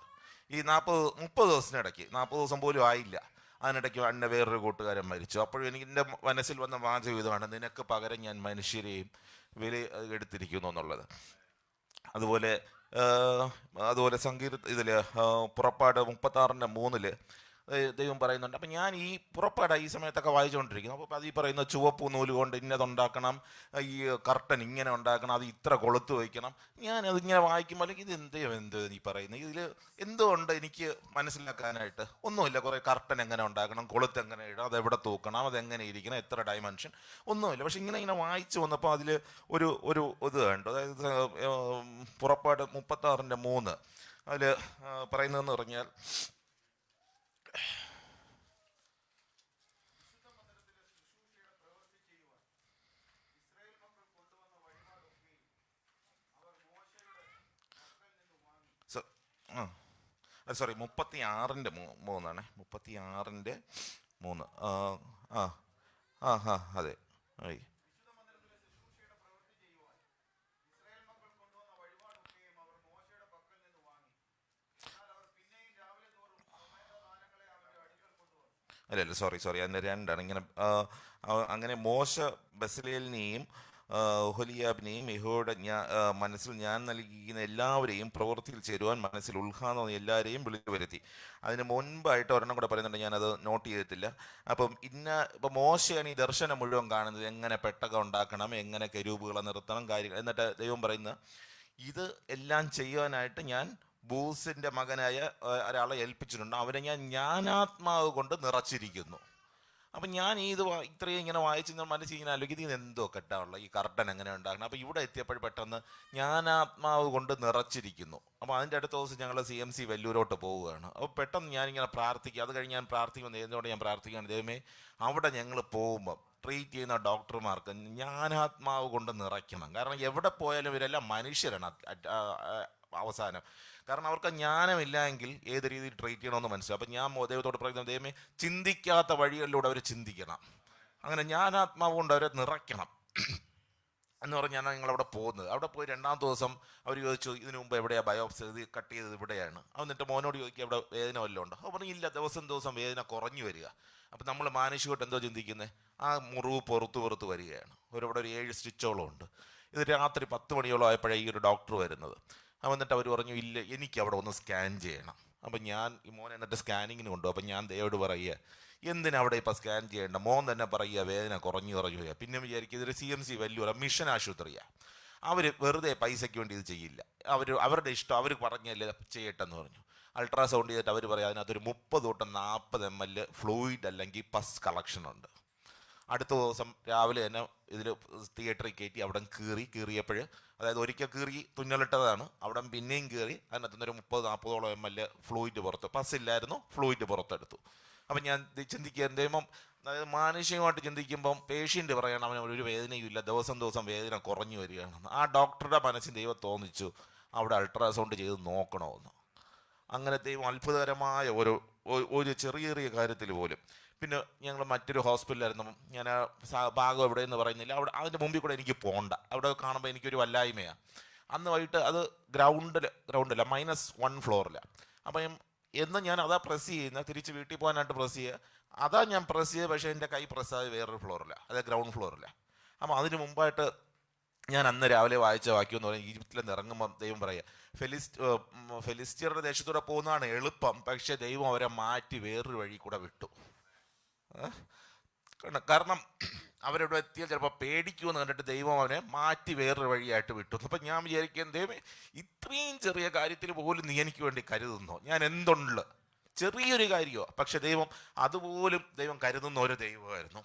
ഈ 40-30 ദിവസത്തിനിടയ്ക്ക്, 40 ദിവസം പോലും ആയില്ല, അതിനിടയ്ക്ക് എൻ്റെ വേറൊരു കൂട്ടുകാരൻ മരിച്ചു. അപ്പോഴും എനിക്ക് എൻ്റെ മനസ്സിൽ വന്ന വാചകം ഇതാണ്, നിനക്ക് പകരം ഞാൻ മനുഷ്യരെയും വില എടുത്തിരിക്കുന്നു എന്നുള്ളത്. അതുപോലെ ഇതിൽ പുറപ്പാട് 36:3 ദൈവം പറയുന്നുണ്ട്. അപ്പം ഞാൻ ഈ പുറപ്പാട് ഈ സമയത്തൊക്കെ വായിച്ചുകൊണ്ടിരിക്കുന്നു. അപ്പോൾ അത് ഈ പറയുന്ന ചുവപ്പ് നൂല് കൊണ്ട് ഇന്നതുണ്ടാക്കണം, ഈ കർട്ടൻ ഇങ്ങനെ ഉണ്ടാക്കണം, അത് ഇത്ര കൊളുത്ത് വയ്ക്കണം. ഞാനതിങ്ങനെ വായിക്കുമ്പോൾ ഇത് എന്ത് ഈ പറയുന്നത്, ഇതിൽ എന്തുകൊണ്ട് എനിക്ക് മനസ്സിലാക്കാനായിട്ട് ഒന്നുമില്ല. കുറേ കർട്ടൻ എങ്ങനെ ഉണ്ടാക്കണം, കൊളുത്ത് എങ്ങനെ ഇടണം, അതെവിടെ തൂക്കണം, അതെങ്ങനെ ഇരിക്കണം, എത്ര ഡയമെൻഷൻ, ഒന്നുമില്ല. പക്ഷെ ഇങ്ങനെ വായിച്ചു വന്നപ്പോൾ അതിൽ ഒരു ഇത് കണ്ടു. അതായത് പുറപ്പാട് 36:3 അതിൽ പറയുന്നതെന്ന് പറഞ്ഞാൽ, സോറി 36:3 36:3 അതെ. അല്ല സോറി അതിൻ്റെ 2 ഇങ്ങനെ. അങ്ങനെ മോശ ബസലേലിനെയും ഒഹൊലിയാബിനെയും യഹോവയുടെ മനസ്സിൽ ഞാൻ നൽകിയിരിക്കുന്ന എല്ലാവരെയും പ്രവൃത്തിയിൽ ചേരുവാൻ മനസ്സിൽ ഉത്സാഹം എല്ലാവരെയും വിളിച്ചു വരുത്തി. അതിന് മുൻപായിട്ട് ഒരെണ്ണം കൂടെ പറയുന്നുണ്ട്, ഞാനത് നോട്ട് ചെയ്തിട്ടില്ല. ഇപ്പം മോശയാണ് ഈ ദർശനം മുഴുവൻ കാണുന്നത്, എങ്ങനെ പെട്ടകം ഉണ്ടാക്കണം, എങ്ങനെ കെരൂബുകളെ നിർത്തണം, കാര്യങ്ങൾ. എന്നിട്ട് ദൈവം പറയുന്ന, ഇത് എല്ലാം ചെയ്യാനായിട്ട് ഞാൻ ബൂസിൻ്റെ മകനായ ഒരാളെ ഏൽപ്പിച്ചിട്ടുണ്ട്, അവരെ ഞാൻ ജ്ഞാനാത്മാവ് കൊണ്ട് നിറച്ചിരിക്കുന്നു. അപ്പം ഞാൻ ഇത്രയും ഇങ്ങനെ വായിച്ച് മനസ്സിൽ ഇങ്ങനെ ആലോചിക്കും, ഇത് എന്തോ കെട്ടാനുള്ള ഈ കർട്ടൻ എങ്ങനെ ഉണ്ടാക്കണം. അപ്പോൾ ഇവിടെ എത്തിയപ്പോൾ പെട്ടെന്ന് ജ്ഞാനാത്മാവ് കൊണ്ട് നിറച്ചിരിക്കുന്നു. അപ്പോൾ അതിൻ്റെ അടുത്ത ദിവസം ഞങ്ങൾ CMC വെല്ലൂരോട്ട് പോവുകയാണ്. അപ്പോൾ പെട്ടെന്ന് ഞാനിങ്ങനെ പ്രാർത്ഥിക്കുക. അത് കഴിഞ്ഞ് ഞാൻ പ്രാർത്ഥിക്കുമ്പോൾ എന്തുകൊണ്ട് ഞാൻ പ്രാർത്ഥിക്കുകയാണ്, ദൈവമേ അവിടെ ഞങ്ങൾ പോകുമ്പം ട്രീറ്റ് ചെയ്യുന്ന ഡോക്ടർമാർക്ക് ജ്ഞാനാത്മാവ് കൊണ്ട് നിറയ്ക്കണം. കാരണം എവിടെ പോയാലും ഇവരെല്ലാം മനുഷ്യരാണ് അവസാനം. കാരണം അവർക്ക് ജ്ഞാനമില്ലെങ്കിൽ ഏത് രീതിയിൽ ട്രീറ്റ് ചെയ്യണമെന്ന് മനസ്സിലാവും. അപ്പം ഞാൻ ദൈവത്തോട് പറയുന്നത്, ദൈവമേ ചിന്തിക്കാത്ത വഴികളിലൂടെ അവർ ചിന്തിക്കണം, അങ്ങനെ ജ്ഞാനാത്മാവ് കൊണ്ട് അവരെ നിറയ്ക്കണം എന്ന് പറഞ്ഞാണ് ഞങ്ങളവിടെ പോകുന്നത്. അവിടെ പോയി 2-ാമത്തെ ദിവസം അവർ ചോദിച്ചു, ഇതിനു മുമ്പ് എവിടെയാണ് ബയോപ്സി, ഇത് കട്ട് ചെയ്തത് ഇവിടെയാണ്. എന്നിട്ട് മോനോട് ചോദിക്കുക, അവിടെ വേദന വല്ലതും ഉണ്ടോ? അപ്പോൾ പറഞ്ഞു, ഇല്ല, ദിവസം വേദന കുറഞ്ഞു വരിക. അപ്പം നമ്മൾ മാനസികമായിട്ട് എന്തോ ചിന്തിക്കുന്നത്, ആ മുറിവ് പുറത്ത് വരികയാണ്. ഇവിടെ ഒരു 7 സ്റ്റിച്ചോളം ഉണ്ട്. ഇത് രാത്രി 10 മണിയോളം ആയപ്പോഴേ ഈ ഒരു ഡോക്ടർ വരുന്നത്. എന്നിട്ട് അവർ പറഞ്ഞു, ഇല്ല, എനിക്ക് അവിടെ ഒന്ന് സ്കാൻ ചെയ്യണം. അപ്പം ഞാൻ ഈ മോനെ എന്നിട്ട് സ്കാനിങ്ങിന് കൊണ്ടുപോകും. അപ്പം ഞാൻ ദൈവോട് പറയുക, എന്തിനാ അവിടെ ഇപ്പം സ്കാൻ ചെയ്യേണ്ട? മോൻ തന്നെ പറയുക വേദന കുറഞ്ഞു വരിക. പിന്നെ വിചാരിക്കുക ഇതൊരു CMC വലിയൊരു മിഷൻ ആശുപത്രിയാണ്, അവർ വെറുതെ പൈസയ്ക്ക് വേണ്ടി ഇത് ചെയ്യില്ല, അവരുടെ ഇഷ്ടം, അവർ പറഞ്ഞല്ലേ ചെയ്യട്ടെന്ന് പറഞ്ഞു. അൾട്രാസൗണ്ട് ചെയ്തിട്ട് അവർ പറയാം അതിനകത്തൊരു 30 തൊട്ട് 40 ml ഫ്ലൂയിഡ് അല്ലെങ്കിൽ പസ് കളക്ഷൻ ഉണ്ട്. അടുത്ത ദിവസം രാവിലെ തന്നെ ഇതിൽ തിയേറ്ററിൽ കയറ്റി അവിടെ കീറിയപ്പോൾ, അതായത് ഒരിക്കൽ കീറി തുന്നലിട്ടതാണ്, അവിടെ പിന്നെയും കീറി അതിനകത്തുനിന്നൊരു 30-40 ml ഫ്ലൂയിഡ് പുറത്ത്, പസ്സില്ലായിരുന്നു, ഫ്ലൂയിഡ് പുറത്തെടുത്തു. അപ്പം ഞാൻ ചിന്തിക്കുക, ദൈവം, അതായത് മാനുഷികമായിട്ട് ചിന്തിക്കുമ്പം പേഷ്യൻ്റ് പറയണം അവന് ഒരു വേദനയും ഇല്ല, ദിവസം വേദന കുറഞ്ഞു വരികയാണെന്ന്. ആ ഡോക്ടറുടെ മനസ്സിൽ ദൈവം തോന്നിച്ചു അവിടെ അൾട്രാസൗണ്ട് ചെയ്ത് നോക്കണമെന്ന്. അങ്ങനെ ദൈവം അത്ഭുതകരമായ ഒരു ചെറിയ കാര്യത്തിൽ പോലും. പിന്നെ ഞങ്ങൾ മറ്റൊരു ഹോസ്പിറ്റലായിരുന്നു. ഞാൻ ഭാഗം എവിടെയെന്ന് പറയുന്നില്ല, അവിടെ അതിൻ്റെ മുമ്പിൽ കൂടെ എനിക്ക് പോകണ്ട. അവിടെ കാണുമ്പോൾ എനിക്കൊരു വല്ലായ്മയാണ്. അന്ന് വൈകിട്ട് അത് ഗ്രൗണ്ടില്ല, -1 ഫ്ലോറിലാണ്. അപ്പം എന്ന് ഞാൻ അതാ പ്രസ് ചെയ്യുന്നത്, തിരിച്ച് വീട്ടിൽ പോകാനായിട്ട് പ്രസ് ചെയ്യുക, അതാ ഞാൻ പ്രസ് ചെയ്ത്, പക്ഷേ എൻ്റെ കൈ പ്രസ്സായി വേറൊരു ഫ്ലോറിലാണ്, അതായത് ഗ്രൗണ്ട് ഫ്ലോറിലാണ്. അപ്പം അതിന് മുമ്പായിട്ട് ഞാൻ അന്ന് രാവിലെ വായിച്ച വാക്യം എന്ന് പറയുന്നത്, ഈജിപ്തിൽ നിന്ന് ഇറങ്ങുമ്പം ദൈവം പറയുക, ഫെലിസ്ത്യരുടെ ദേശത്തൂടെ പോകുന്നതാണ് എളുപ്പം, പക്ഷേ ദൈവം അവരെ മാറ്റി വേറൊരു വഴി കൂടെ വിട്ടു. കാരണം അവരിവിടെ എത്തിയാൽ ചിലപ്പോൾ പേടിക്കുമെന്ന് കണ്ടിട്ട് ദൈവം അവനെ മാറ്റി വേറൊരു വഴിയായിട്ട് വിട്ടു. അപ്പം ഞാൻ വിചാരിക്കുന്നത്, ദൈവമേ ഇത്രയും ചെറിയ കാര്യത്തിന് പോലും നീ എനിക്ക് വേണ്ടി കരുതുന്നോ? ഞാൻ എന്തുണ്ട്, ചെറിയൊരു കാര്യമോ, പക്ഷെ ദൈവം അതുപോലും ദൈവം കരുതുന്ന ഒരു ദൈവമായിരുന്നു.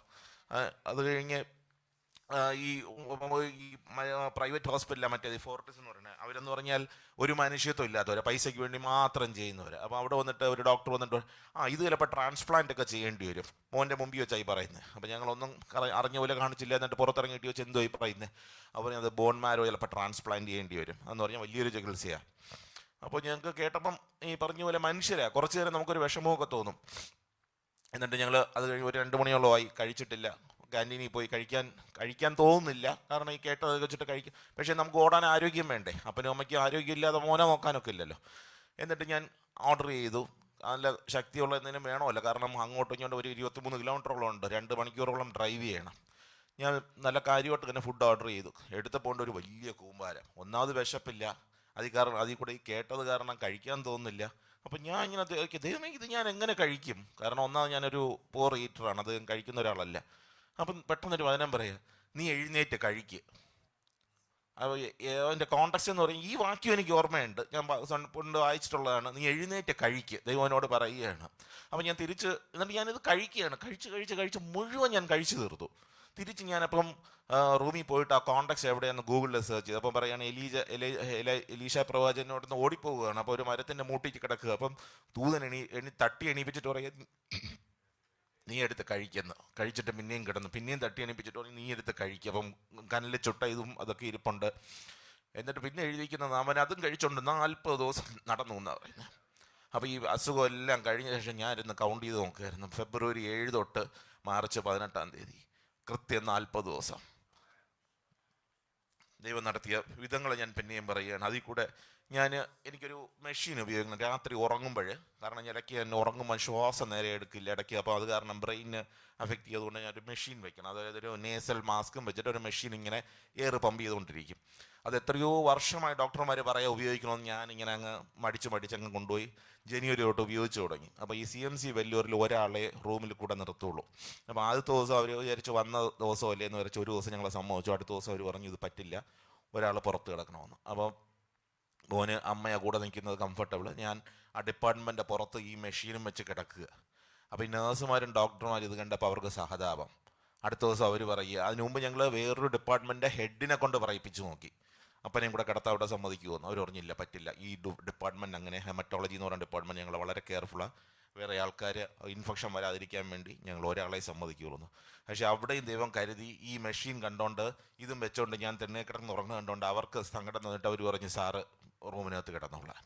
അത് കഴിഞ്ഞ് ഈ പ്രൈവറ്റ് ഹോസ്പിറ്റലാണ് മറ്റേത് ഫോർട്ടിസ് എന്ന് പറയുന്നത്. അവരെന്ന് പറഞ്ഞാൽ ഒരു മനുഷ്യത്വം ഇല്ലാത്തവർ, പൈസയ്ക്ക് വേണ്ടി മാത്രം ചെയ്യുന്നവർ. അപ്പോൾ അവിടെ വന്നിട്ട് ഒരു ഡോക്ടർ വന്നിട്ട്, ഇത് ചിലപ്പോൾ ട്രാൻസ്പ്ലാന്റ് ഒക്കെ ചെയ്യേണ്ടി വരും, മോൻ്റെ മുമ്പിൽ വെച്ചായി പറയുന്നത്. അപ്പോൾ ഞങ്ങളൊന്നും അറിഞ്ഞ പോലെ കാണിച്ചില്ല, എന്നിട്ട് പുറത്തിറങ്ങിയിട്ട് വെച്ച് എന്തോ ഈ പറയുന്നത്. അപ്പോൾ അത് ബോൺ മാരോ ചിലപ്പോൾ ട്രാൻസ്പ്ലാന്റ് ചെയ്യേണ്ടി വരും എന്ന് പറഞ്ഞാൽ വലിയൊരു ചികിത്സയാണ്. അപ്പോൾ ഞങ്ങൾക്ക് കേട്ടപ്പം ഈ പറഞ്ഞ പോലെ മനുഷ്യരാണ്, കുറച്ച് നേരം നമുക്കൊരു വിഷമമൊക്കെ തോന്നും. എന്നിട്ട് ഞങ്ങൾ അത് കഴിഞ്ഞ് ഒരു 2 മണിയോളമായി, കഴിച്ചിട്ടില്ല. ക്യാൻറ്റീനിൽ പോയി കഴിക്കാൻ തോന്നുന്നില്ല, കാരണം ഈ കേട്ടത് വെച്ചിട്ട് കഴിക്കും. പക്ഷേ നമുക്ക് ഓടാൻ ആരോഗ്യം വേണ്ടേ, അപ്പനും അമ്മയ്ക്കും ആരോഗ്യമില്ലാതെ മോനെ നോക്കാനൊക്കെ ഇല്ലല്ലോ. എന്നിട്ട് ഞാൻ ഓർഡർ ചെയ്തു. നല്ല ശക്തിയുള്ള എന്തെങ്കിലും വേണമല്ലോ, കാരണം അങ്ങോട്ടും ഇങ്ങോട്ടും ഒരു 23 കിലോമീറ്ററോളം ഉണ്ട്, 2 മണിക്കൂറോളം ഡ്രൈവ് ചെയ്യണം. ഞാൻ നല്ല കാര്യമായിട്ട് തന്നെ ഫുഡ് ഓർഡർ ചെയ്തു. എടുത്തപ്പോൾ ഒരു വലിയ കൂമ്പാരം. ഒന്നാമത് വിശപ്പില്ല, അതിൽ കൂടെ ഈ കേട്ടത് കാരണം കഴിക്കാൻ തോന്നുന്നില്ല. അപ്പം ഞാൻ ഇങ്ങനെ ദൈവമേ ഇത് ഞാൻ എങ്ങനെ കഴിക്കും? കാരണം ഒന്നാമത് ഞാനൊരു പോർ ഈറ്ററാണ്, അത് കഴിക്കുന്ന ഒരാളല്ല. അപ്പം പെട്ടെന്നൊരു വചനം പറയുക, നീ എഴുന്നേറ്റ് കഴിക്കുക. അതിൻ്റെ കോണ്ടക്സ്റ്റ് എന്ന് പറയും, ഈ വാക്യം എനിക്ക് ഓർമ്മയുണ്ട്, ഞാൻ കൊണ്ട് വായിച്ചിട്ടുള്ളതാണ്. നീ എഴുന്നേറ്റ് കഴിക്കുക, ദൈവനോട് പറയുകയാണ്. അപ്പം ഞാൻ എന്നിട്ട് ഞാനിത് കഴിക്കുകയാണ്. കഴിച്ച് മുഴുവൻ ഞാൻ കഴിച്ചു തീർത്തു. തിരിച്ച് ഞാനപ്പം റൂമിൽ പോയിട്ട് ആ കോണ്ടക്സ്റ്റ് എവിടെയാണെന്ന് ഗൂഗിളിൽ സെർച്ച് ചെയ്തു. അപ്പം പറയുകയാണ് എലീശ പ്രവാചകനോടൊന്ന് ഓടിപ്പോവുകയാണ്. അപ്പോൾ ഒരു മരത്തിൻ്റെ മൂട്ടിക്ക് കിടക്കുക. അപ്പം ദൂതൻ തട്ടി എണീപ്പിച്ചിട്ട് പറയുക, നീ എടുത്ത് കഴിച്ചിട്ട് പിന്നെയും കിടന്നു, പിന്നെയും തട്ടി എണീപ്പിച്ചിട്ട് നീ എടുത്ത് കഴിക്കുക. അപ്പം കനലിൽ ചുട്ട ഇതും അതൊക്കെ ഇരിപ്പുണ്ട്. എന്നിട്ട് പിന്നെ എഴുതിക്കുന്നത് അവൻ അതും കഴിച്ചുകൊണ്ട് 40 ദിവസം നടന്നു എന്നാണ് പറയുന്നത്. അപ്പോൾ ഈ അസുഖം എല്ലാം കഴിഞ്ഞ ശേഷം ഞാനിരുന്ന് കൗണ്ട് ചെയ്ത് നോക്കുകയായിരുന്നു. ഫെബ്രുവരി 7 തൊട്ട് മാർച്ച് 18-ാം തീയതി കൃത്യം 40 ദിവസം ദൈവം നടത്തിയ വിധങ്ങൾ ഞാൻ പിന്നെയും പറയുകയാണ്. അതിൽ കൂടെ എനിക്കൊരു മെഷീൻ ഉപയോഗിക്കണം രാത്രി ഉറങ്ങുമ്പോൾ. കാരണം ഇടയ്ക്ക് തന്നെ ഉറങ്ങുമ്പോൾ ശ്വാസം നേരെ എടുക്കില്ല ഇടയ്ക്ക്. അപ്പോൾ അത് കാരണം ബ്രെയിന് അഫക്റ്റ് ചെയ്തുകൊണ്ട് ഞാനൊരു മെഷീൻ വെക്കണം. അതായത് ഒരു നേസൽ മാസ്കും വെച്ചിട്ട് ഒരു മെഷീൻ ഇങ്ങനെ എയർ പമ്പ് ചെയ്തുകൊണ്ടിരിക്കും. അത് എത്രയോ വർഷമായി ഡോക്ടർമാർ ഉപയോഗിക്കണമെന്ന് ഞാനിങ്ങനെ അങ്ങ് മടിച്ചങ്ങ് കൊണ്ടുപോയി ജനുവരി തൊട്ട് ഉപയോഗിച്ച് തുടങ്ങി. അപ്പോൾ ഈ CMC വെല്ലൂരിൽ ഒരാളെ റൂമിൽ കൂടെ നിർത്തുള്ളൂ. അപ്പോൾ ആദ്യത്തെ ദിവസം അവർ വിചാരിച്ചു വന്ന ദിവസമല്ലേ എന്ന് വിചാരിച്ചു, ഒരു ദിവസം ഞങ്ങളെ സമ്മതിച്ചു. അടുത്ത ദിവസം അവർ പറഞ്ഞു ഇത് പറ്റില്ല, ഒരാൾ പുറത്ത് കിടക്കണമെന്ന്. അപ്പോൾ മോന് അമ്മയാണ് കൂടെ നിൽക്കുന്നത്, കംഫർട്ടബിൾ. ഞാൻ ആ ഡിപ്പാർട്ട്മെൻറ്റ് പുറത്ത് ഈ മെഷീനും വെച്ച് കിടക്കുക. അപ്പോൾ ഈ നേഴ്സുമാരും ഡോക്ടർമാരും ഇത് കണ്ടപ്പോൾ അവർക്ക് സഹതാപം. അടുത്ത ദിവസം അവർ പറയുക, അതിന് മുമ്പ് ഞങ്ങൾ വേറൊരു ഡിപ്പാർട്ട്മെൻറ്റ് ഹെഡിനെ കൊണ്ട് പറയിപ്പിച്ച് നോക്കി, അപ്പനെയും കൂടെ കിടത്താൻ അവിടെ സമ്മതിക്കുമെന്ന്. അവർ പറഞ്ഞില്ല, പറ്റില്ല, ഈ ഡിപ്പാർട്ട്മെൻറ്റ് അങ്ങനെ ഹെമറ്റോളജി എന്ന് പറയുന്ന ഡിപ്പാർട്ട്മെൻറ്റ് ഞങ്ങൾ വളരെ കെയർഫുള്ളാണ്, വേറെ ആൾക്കാർ ഇൻഫെക്ഷൻ വരാതിരിക്കാൻ വേണ്ടി ഞങ്ങൾ ഒരാളെ സമ്മതിക്കുകയുള്ളൂ. പക്ഷേ അവിടെയും ദൈവം കരുതി. ഈ മെഷീൻ കണ്ടോണ്ട് ഇതും വെച്ചോണ്ട് ഞാൻ തന്നെ കിടന്ന് ഉറങ്ങുക കണ്ടോണ്ട് അവർക്ക് സങ്കടം തന്നിട്ട് അവർ പറഞ്ഞു സാറ് റൂമിനകത്ത് കിടന്നോളാൻ.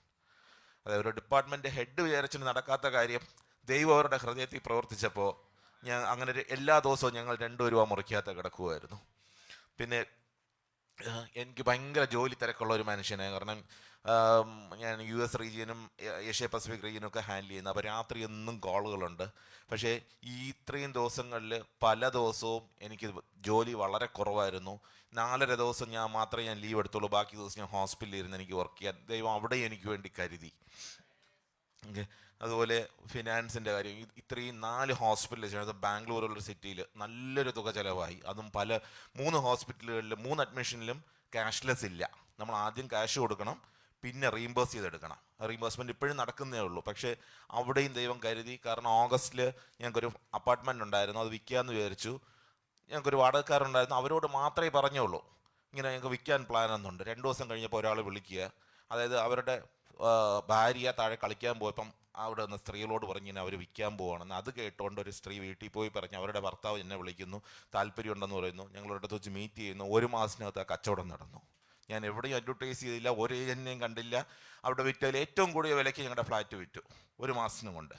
അതായത് ഒരു ഡിപ്പാർട്ട്മെൻറ്റ് ഹെഡ് വിചാരിച്ചിട്ട് നടക്കാത്ത കാര്യം ദൈവം അവരുടെ ഹൃദയത്തിൽ പ്രവർത്തിച്ചപ്പോൾ ഞാൻ അങ്ങനെ എല്ലാ ദിവസവും ഞങ്ങൾ 2 രൂപ മുറിക്കാത്ത കിടക്കുമായിരുന്നു. പിന്നെ എനിക്ക് ഭയങ്കര ജോലി തിരക്കുള്ള ഒരു മനുഷ്യനാണ്. കാരണം ഞാൻ US റീജിയനും ഏഷ്യ പസഫിക് റീജിയനും ഒക്കെ ഹാൻഡിൽ ചെയ്യുന്നത്. അപ്പോൾ രാത്രി എന്നും കോളുകളുണ്ട്. പക്ഷേ ഈ ഇത്രയും ദിവസങ്ങളിൽ പല ദിവസവും എനിക്ക് ജോലി വളരെ കുറവായിരുന്നു. 4.5 ദിവസം മാത്രമേ ഞാൻ ലീവ് എടുത്തുള്ളൂ. ബാക്കി ദിവസം ഞാൻ ഹോസ്പിറ്റലിൽ ഇരുന്ന് എനിക്ക് വർക്ക് ചെയ്യാൻ ദൈവം അവിടെ എനിക്ക് വേണ്ടി കരുതി. ഓക്കെ. അതുപോലെ ഫിനാൻസിൻ്റെ കാര്യം ഇത്രയും 4 ഹോസ്പിറ്റലിൽ, അത് ബാംഗ്ലൂരുള്ള സിറ്റിയിൽ നല്ലൊരു തുക ചിലവായി. അതും 3 ഹോസ്പിറ്റലുകളിലും 3 അഡ്മിഷനിലും ക്യാഷ്ലെസ് ഇല്ല. നമ്മൾ ആദ്യം ക്യാഷ് കൊടുക്കണം, പിന്നെ റീംബേഴ്സ് ചെയ്തെടുക്കണം. റീംബേഴ്സ്മെൻറ്റ് ഇപ്പോഴും നടക്കുന്നേ ഉള്ളൂ. പക്ഷേ അവിടെയും ദൈവം കരുതി. കാരണം ഓഗസ്റ്റിൽ ഞങ്ങൾക്കൊരു അപ്പാർട്ട്മെൻറ്റ് ഉണ്ടായിരുന്നു, അത് വിൽക്കാമെന്ന് വിചാരിച്ചു. ഞങ്ങൾക്കൊരു വാടകക്കാരുണ്ടായിരുന്നു, അവരോട് മാത്രമേ പറഞ്ഞുള്ളൂ ഇങ്ങനെ ഞങ്ങൾക്ക് വിൽക്കാൻ പ്ലാൻ എന്നുണ്ട്. 2 ദിവസം കഴിഞ്ഞപ്പോൾ ഒരാൾ വിളിക്കുക, അതായത് അവരുടെ ഭാര്യ താഴെ കളിക്കാൻ പോയപ്പം അവിടെ നിന്ന് സ്ത്രീകളോട് പറഞ്ഞ് ഇങ്ങനെ അവർ വിൽക്കാൻ പോവുകയാണെന്ന്. അത് കേട്ടുകൊണ്ട് ഒരു സ്ത്രീ വീട്ടിൽ പോയി പറഞ്ഞ് അവരുടെ ഭർത്താവ് എന്നെ വിളിക്കുന്നു, താല്പര്യമുണ്ടെന്ന് പറയുന്നു. ഞങ്ങളൊരിടത്ത് വെച്ച് മീറ്റ് ചെയ്യുന്നു. 1 മാസത്തിനകത്ത് ആ കച്ചവടം നടന്നു. ഞാൻ എവിടെയും അഡ്വർട്ടൈസ് ചെയ്തില്ല, ഒരു ഏജന്റിനെയും കണ്ടില്ല. അവിടെ വിറ്റതിൽ ഏറ്റവും കൂടിയ വിലയ്ക്ക് ഞങ്ങളുടെ ഫ്ലാറ്റ് വിറ്റു 1 മാസത്തിനും കൊണ്ട്.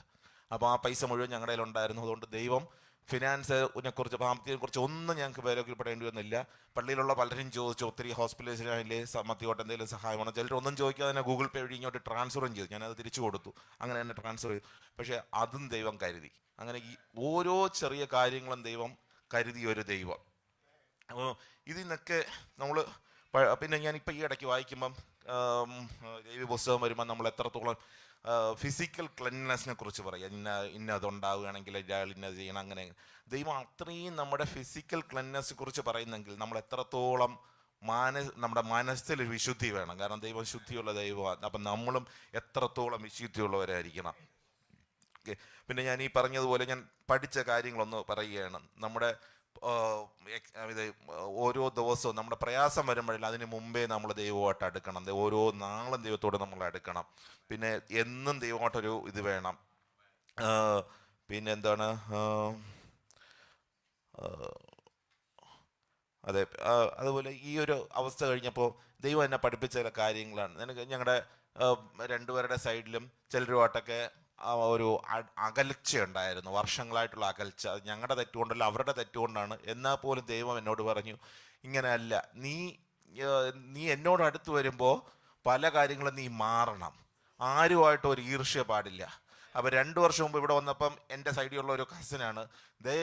അപ്പോൾ ആ പൈസ മുഴുവൻ ഞങ്ങളുടെ കയ്യിലുണ്ടായിരുന്നു. അതുകൊണ്ട് ദൈവം ഫിനാൻസിനെ കുറിച്ച്, സാമ്പത്തികത്തെ കുറിച്ച് ഒന്നും ഞങ്ങൾക്ക് വിലക്കിൽപ്പെടേണ്ടി വന്നില്ല. പള്ളിയിലുള്ള പലരും ചോദിച്ചു, ഒത്തിരി ഹോസ്പിറ്റലൈസേഷനിലെ സാമ്പത്തികമായിട്ട് എന്തെങ്കിലും സഹായമാണോ. ചിലർ ഒന്നും ചോദിക്കാതെ തന്നെ ഗൂഗിൾ പേ വഴി ഇങ്ങോട്ട് ട്രാൻസ്ഫറും ചെയ്തു. ഞാനത് തിരിച്ചു കൊടുത്തു. അങ്ങനെ തന്നെ ട്രാൻസ്ഫർ ചെയ്തു. പക്ഷേ അതും ദൈവം കരുതി. അങ്ങനെ ഈ ഓരോ ചെറിയ കാര്യങ്ങളും ദൈവം കരുതിയ ഒരു ദൈവം. അപ്പോൾ ഇതിൽ നിന്നൊക്കെ നമ്മൾ പിന്നെ ഞാനിപ്പോൾ ഈ ഇടയ്ക്ക് വായിക്കുമ്പം ദൈവ പുസ്തകം വരുമ്പോൾ നമ്മൾ എത്രത്തോളം ഫിസിക്കൽ ക്ലെൻലിനെസ്സിനെ കുറിച്ച് പറയാം. ഇന്നതുണ്ടാവുകയാണെങ്കിൽ ഇയാൾ ഇന്നത് ചെയ്യണം. അങ്ങനെ ദൈവം അത്രയും നമ്മുടെ ഫിസിക്കൽ ക്ലെൻലിനെസ്സിനെ കുറിച്ച് പറയുന്നെങ്കിൽ നമ്മൾ എത്രത്തോളം നമ്മുടെ മനസ്സിൽ വിശുദ്ധി വേണം. കാരണം ദൈവം ശുദ്ധിയുള്ള ദൈവമാണ്. അപ്പം നമ്മളും എത്രത്തോളം വിശുദ്ധിയുള്ളവരായിരിക്കണം. ഓക്കെ. പിന്നെ ഞാൻ ഈ പറഞ്ഞതുപോലെ ഞാൻ പഠിച്ച കാര്യങ്ങളൊന്ന് പറയുകയാണ്. നമ്മുടെ ഇത് ഓരോ ദിവസവും നമ്മുടെ പ്രയാസം വരുമ്പോഴില്ല, അതിന് മുമ്പേ നമ്മൾ ദൈവമായിട്ട് അടുക്കണം. ഓരോ നാളും ദൈവത്തോട് നമ്മൾ അടുക്കണം. പിന്നെ എന്നും ദൈവമായിട്ടൊരു ഇത് വേണം. പിന്നെ എന്താണ്, അതെ, അതുപോലെ ഈ ഒരു അവസ്ഥ കഴിഞ്ഞപ്പോൾ ദൈവം എന്നെ പഠിപ്പിച്ച ചില കാര്യങ്ങളാണ്. ഞങ്ങളുടെ 2 പേരുടെ സൈഡിലും ചിലരുമായിട്ടൊക്കെ ഒരു അകൽച്ച ഉണ്ടായിരുന്നു, വർഷങ്ങളായിട്ടുള്ള അകൽച്ച. അത് ഞങ്ങളുടെ തെറ്റുകൊണ്ടല്ല, അവരുടെ തെറ്റുകൊണ്ടാണ്. എന്നാൽ പോലും ദൈവം എന്നോട് പറഞ്ഞു, ഇങ്ങനെയല്ല, നീ എന്നോട് അടുത്ത് വരുമ്പോൾ പല കാര്യങ്ങളും നീ മാറണം. ആരുമായിട്ടും ഒരു ഈർഷ്യ പാടില്ല. അപ്പോൾ 2 വർഷം മുമ്പ് ഇവിടെ വന്നപ്പം എൻ്റെ സൈഡിലുള്ള ഒരു കസിനാണ്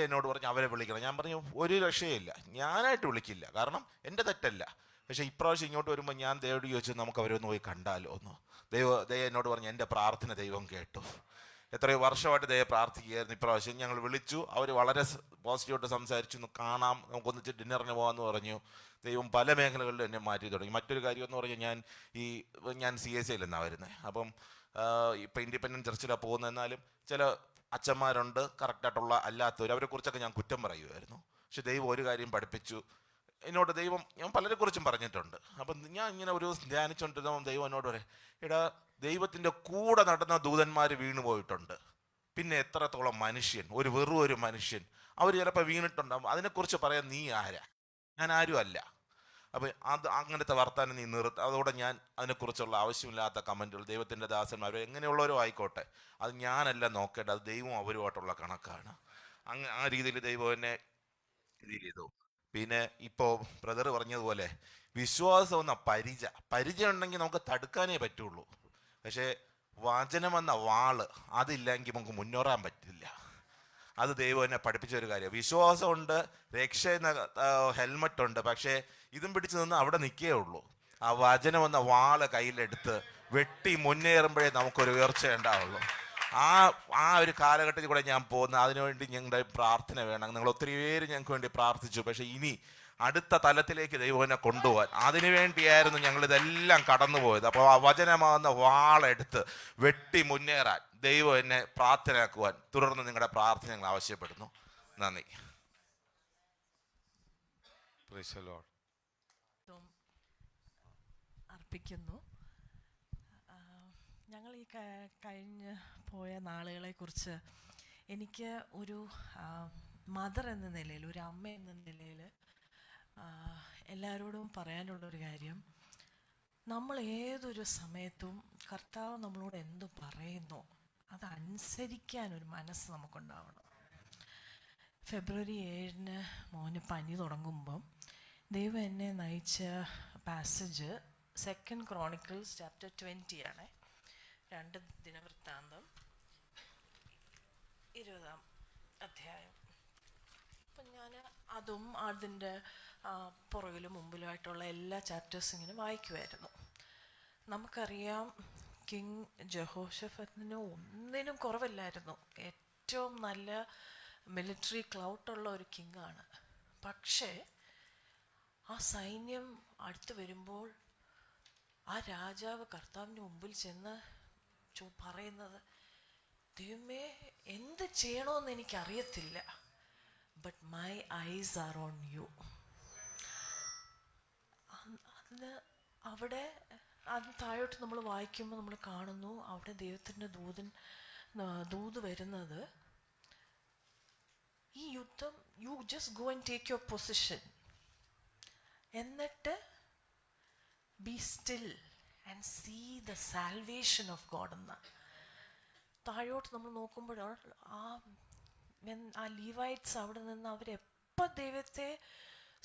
എന്നോട് പറഞ്ഞു അവരെ വിളിക്കണം. ഞാൻ പറഞ്ഞു ഒരു രക്ഷയില്ല, ഞാനായിട്ട് വിളിക്കില്ല, കാരണം എൻ്റെ തെറ്റല്ല. പക്ഷേ ഇപ്രാവശ്യം ഇങ്ങോട്ട് വരുമ്പോൾ ഞാൻ ദൈവോട് ചോദിച്ചു, നമുക്ക് അവരൊന്ന് പോയി കണ്ടാലോ ഒന്ന്. ദൈവം എന്നോട് പറഞ്ഞു, എൻ്റെ പ്രാർത്ഥന ദൈവം കേട്ടു. എത്രയോ വർഷമായിട്ട് ദൈവം പ്രാർത്ഥിക്കുകയായിരുന്നു. ഇപ്രാവശ്യം ഞങ്ങൾ വിളിച്ചു. അവർ വളരെ പോസിറ്റീവായിട്ട് സംസാരിച്ചു, ഒന്ന് കാണാം, നമുക്കൊന്നിച്ച് ഡിന്നറിന് പോകാമെന്ന് പറഞ്ഞു. ദൈവം പല മേഖലകളിലും എന്നെ മാറ്റി തുടങ്ങി. മറ്റൊരു കാര്യം എന്ന് പറഞ്ഞാൽ ഞാൻ CSIയിൽ നിന്നാണ് വരുന്നത്. അപ്പം ഇപ്പം ഇൻഡിപെൻഡൻറ്റ് ചർച്ചിലാണ് പോകുന്നത്. എന്നാലും ചില അച്ഛന്മാരുണ്ട് കറക്റ്റായിട്ടുള്ള അല്ലാത്തവർ, അവരെക്കുറിച്ചൊക്കെ ഞാൻ കുറ്റം പറയുമായിരുന്നു. പക്ഷെ ദൈവം ഒരു കാര്യം പഠിപ്പിച്ചു എന്നോട്. ഞാൻ പലരെ കുറിച്ചും പറഞ്ഞിട്ടുണ്ട്. അപ്പം ഞാൻ ഇങ്ങനെ ഒരു ധ്യാനിച്ചുകൊണ്ടിരുന്ന ദൈവം എന്നോട് പറയും, എടാ, ദൈവത്തിൻ്റെ കൂടെ നടന്ന ദൂതന്മാർ വീണു പോയിട്ടുണ്ട്, പിന്നെ എത്രത്തോളം മനുഷ്യൻ, വെറും ഒരു മനുഷ്യൻ, അവർ ചിലപ്പോൾ വീണിട്ടുണ്ടാകും. അതിനെക്കുറിച്ച് പറയാൻ നീ ആരാ? ഞാൻ ആരും അല്ല. അപ്പം അങ്ങനത്തെ വർത്താനം നീ അതോടെ ഞാൻ അതിനെക്കുറിച്ചുള്ള ആവശ്യമില്ലാത്ത കമൻറ്റുകൾ, ദൈവത്തിൻ്റെ ദാസന്മാർ എങ്ങനെയുള്ളവരോ ആയിക്കോട്ടെ, അത് ഞാനല്ല നോക്കേണ്ടത്, അത് ദൈവം അവരുമായിട്ടുള്ള കണക്കാണ്. ആ രീതിയിൽ ദൈവം എന്നെ ഇത് ചെയ്തു. പിന്നെ ഇപ്പോൾ ബ്രദർ പറഞ്ഞതുപോലെ വിശ്വാസം എന്ന പരിചയം ഉണ്ടെങ്കിൽ നമുക്ക് തടുക്കാനേ പറ്റുള്ളൂ. പക്ഷേ വചനമെന്ന വാള് അതില്ലെങ്കിൽ നമുക്ക് മുന്നേറാൻ പറ്റില്ല. അത് ദൈവം എന്നെ പഠിപ്പിച്ച ഒരു കാര്യം. വിശ്വാസമുണ്ട്, രക്ഷ എന്ന ഹെൽമറ്റ് ഉണ്ട്, പക്ഷേ ഇതും പിടിച്ചു നിന്ന് അവിടെ നിൽക്കേ ഉള്ളൂ. ആ വചനമെന്ന വാള് കയ്യിലെടുത്ത് വെട്ടി മുന്നേറുമ്പോഴേ നമുക്കൊരു ഉയർച്ച ഉണ്ടാവുള്ളൂ. ആ ഒരു കാലഘട്ടത്തിൽ കൂടെ ഞാൻ പോകുന്നത്. അതിനുവേണ്ടി ഞങ്ങളുടെ പ്രാർത്ഥന വേണം. നിങ്ങൾ ഒത്തിരി പേര് ഞങ്ങൾക്ക് വേണ്ടി പ്രാർത്ഥിച്ചു. പക്ഷെ ഇനി അടുത്ത തലത്തിലേക്ക് ദൈവം എന്നെ കൊണ്ടുപോകാൻ, അതിനുവേണ്ടിയായിരുന്നു ഞങ്ങളിതെല്ലാം കടന്നുപോയത്. അപ്പോൾ ആ വചനമാകുന്ന വാളെടുത്ത് വെട്ടി മുന്നേറാൻ ദൈവം എന്നെ പ്രാർത്ഥനയാക്കുവാൻ തുടർന്ന് നിങ്ങളുടെ പ്രാർത്ഥന ഞങ്ങൾ ആവശ്യപ്പെടുന്നു. നന്ദി. അർപ്പിക്കുന്നു. ഞങ്ങൾ ഈ കഴിഞ്ഞ് പോയ നാളുകളെക്കുറിച്ച് എനിക്ക് ഒരു മദർ എന്ന നിലയിൽ, ഒരു അമ്മ എന്ന നിലയിൽ എല്ലാവരോടും പറയാനുള്ളൊരു കാര്യം, നമ്മൾ ഏതൊരു സമയത്തും കർത്താവ് നമ്മളോട് എന്തു പറയുന്നോ അതനുസരിക്കാനൊരു മനസ്സ് നമുക്കുണ്ടാവണം. ഫെബ്രുവരി 7 മോന് പനി തുടങ്ങുമ്പം ദൈവം എന്നെ നയിച്ച പാസേജ് 2 Chronicles chapter 20 ആണ്. 2 ദിനവൃത്താന്തം 20 അധ്യായം. അപ്പം ഞാൻ അതും അതിൻ്റെ പുറകിലും മുമ്പിലുമായിട്ടുള്ള എല്ലാ ചാപ്റ്റേഴ്സും ഇങ്ങനെ വായിക്കുമായിരുന്നു. നമുക്കറിയാം, കിങ് ജഹോഷഫത്തിന് ഒന്നിനും കുറവില്ലായിരുന്നു. ഏറ്റവും നല്ല മിലിറ്ററി ക്ലൗട്ടുള്ള ഒരു കിങ്ങാണ്. പക്ഷേ ആ സൈന്യം അടുത്ത് വരുമ്പോൾ ആ രാജാവ് കർത്താവിൻ്റെ മുമ്പിൽ ചെന്ന് പറയുന്നത്, ദൈവമേ എന്ത് ചെയ്യണമെന്ന് എനിക്കറിയത്തില്ല, but my eyes R on you. അതിന് അവിടെ അത് താഴോട്ട് നമ്മൾ വായിക്കുമ്പോൾ നമ്മൾ കാണുന്നു, അവിടെ ദൈവത്തിൻ്റെ ദൂത് വരുന്നത്, ഈ യുദ്ധം you just go and take your position, എന്നിട്ട് be still and see the salvation of God എന്ന്. താഴോട്ട് നമ്മൾ നോക്കുമ്പോഴാണ് ആ ലീവൈറ്റ്സ് അവിടെ നിന്ന് അവരെപ്പോൾ ദൈവത്തെ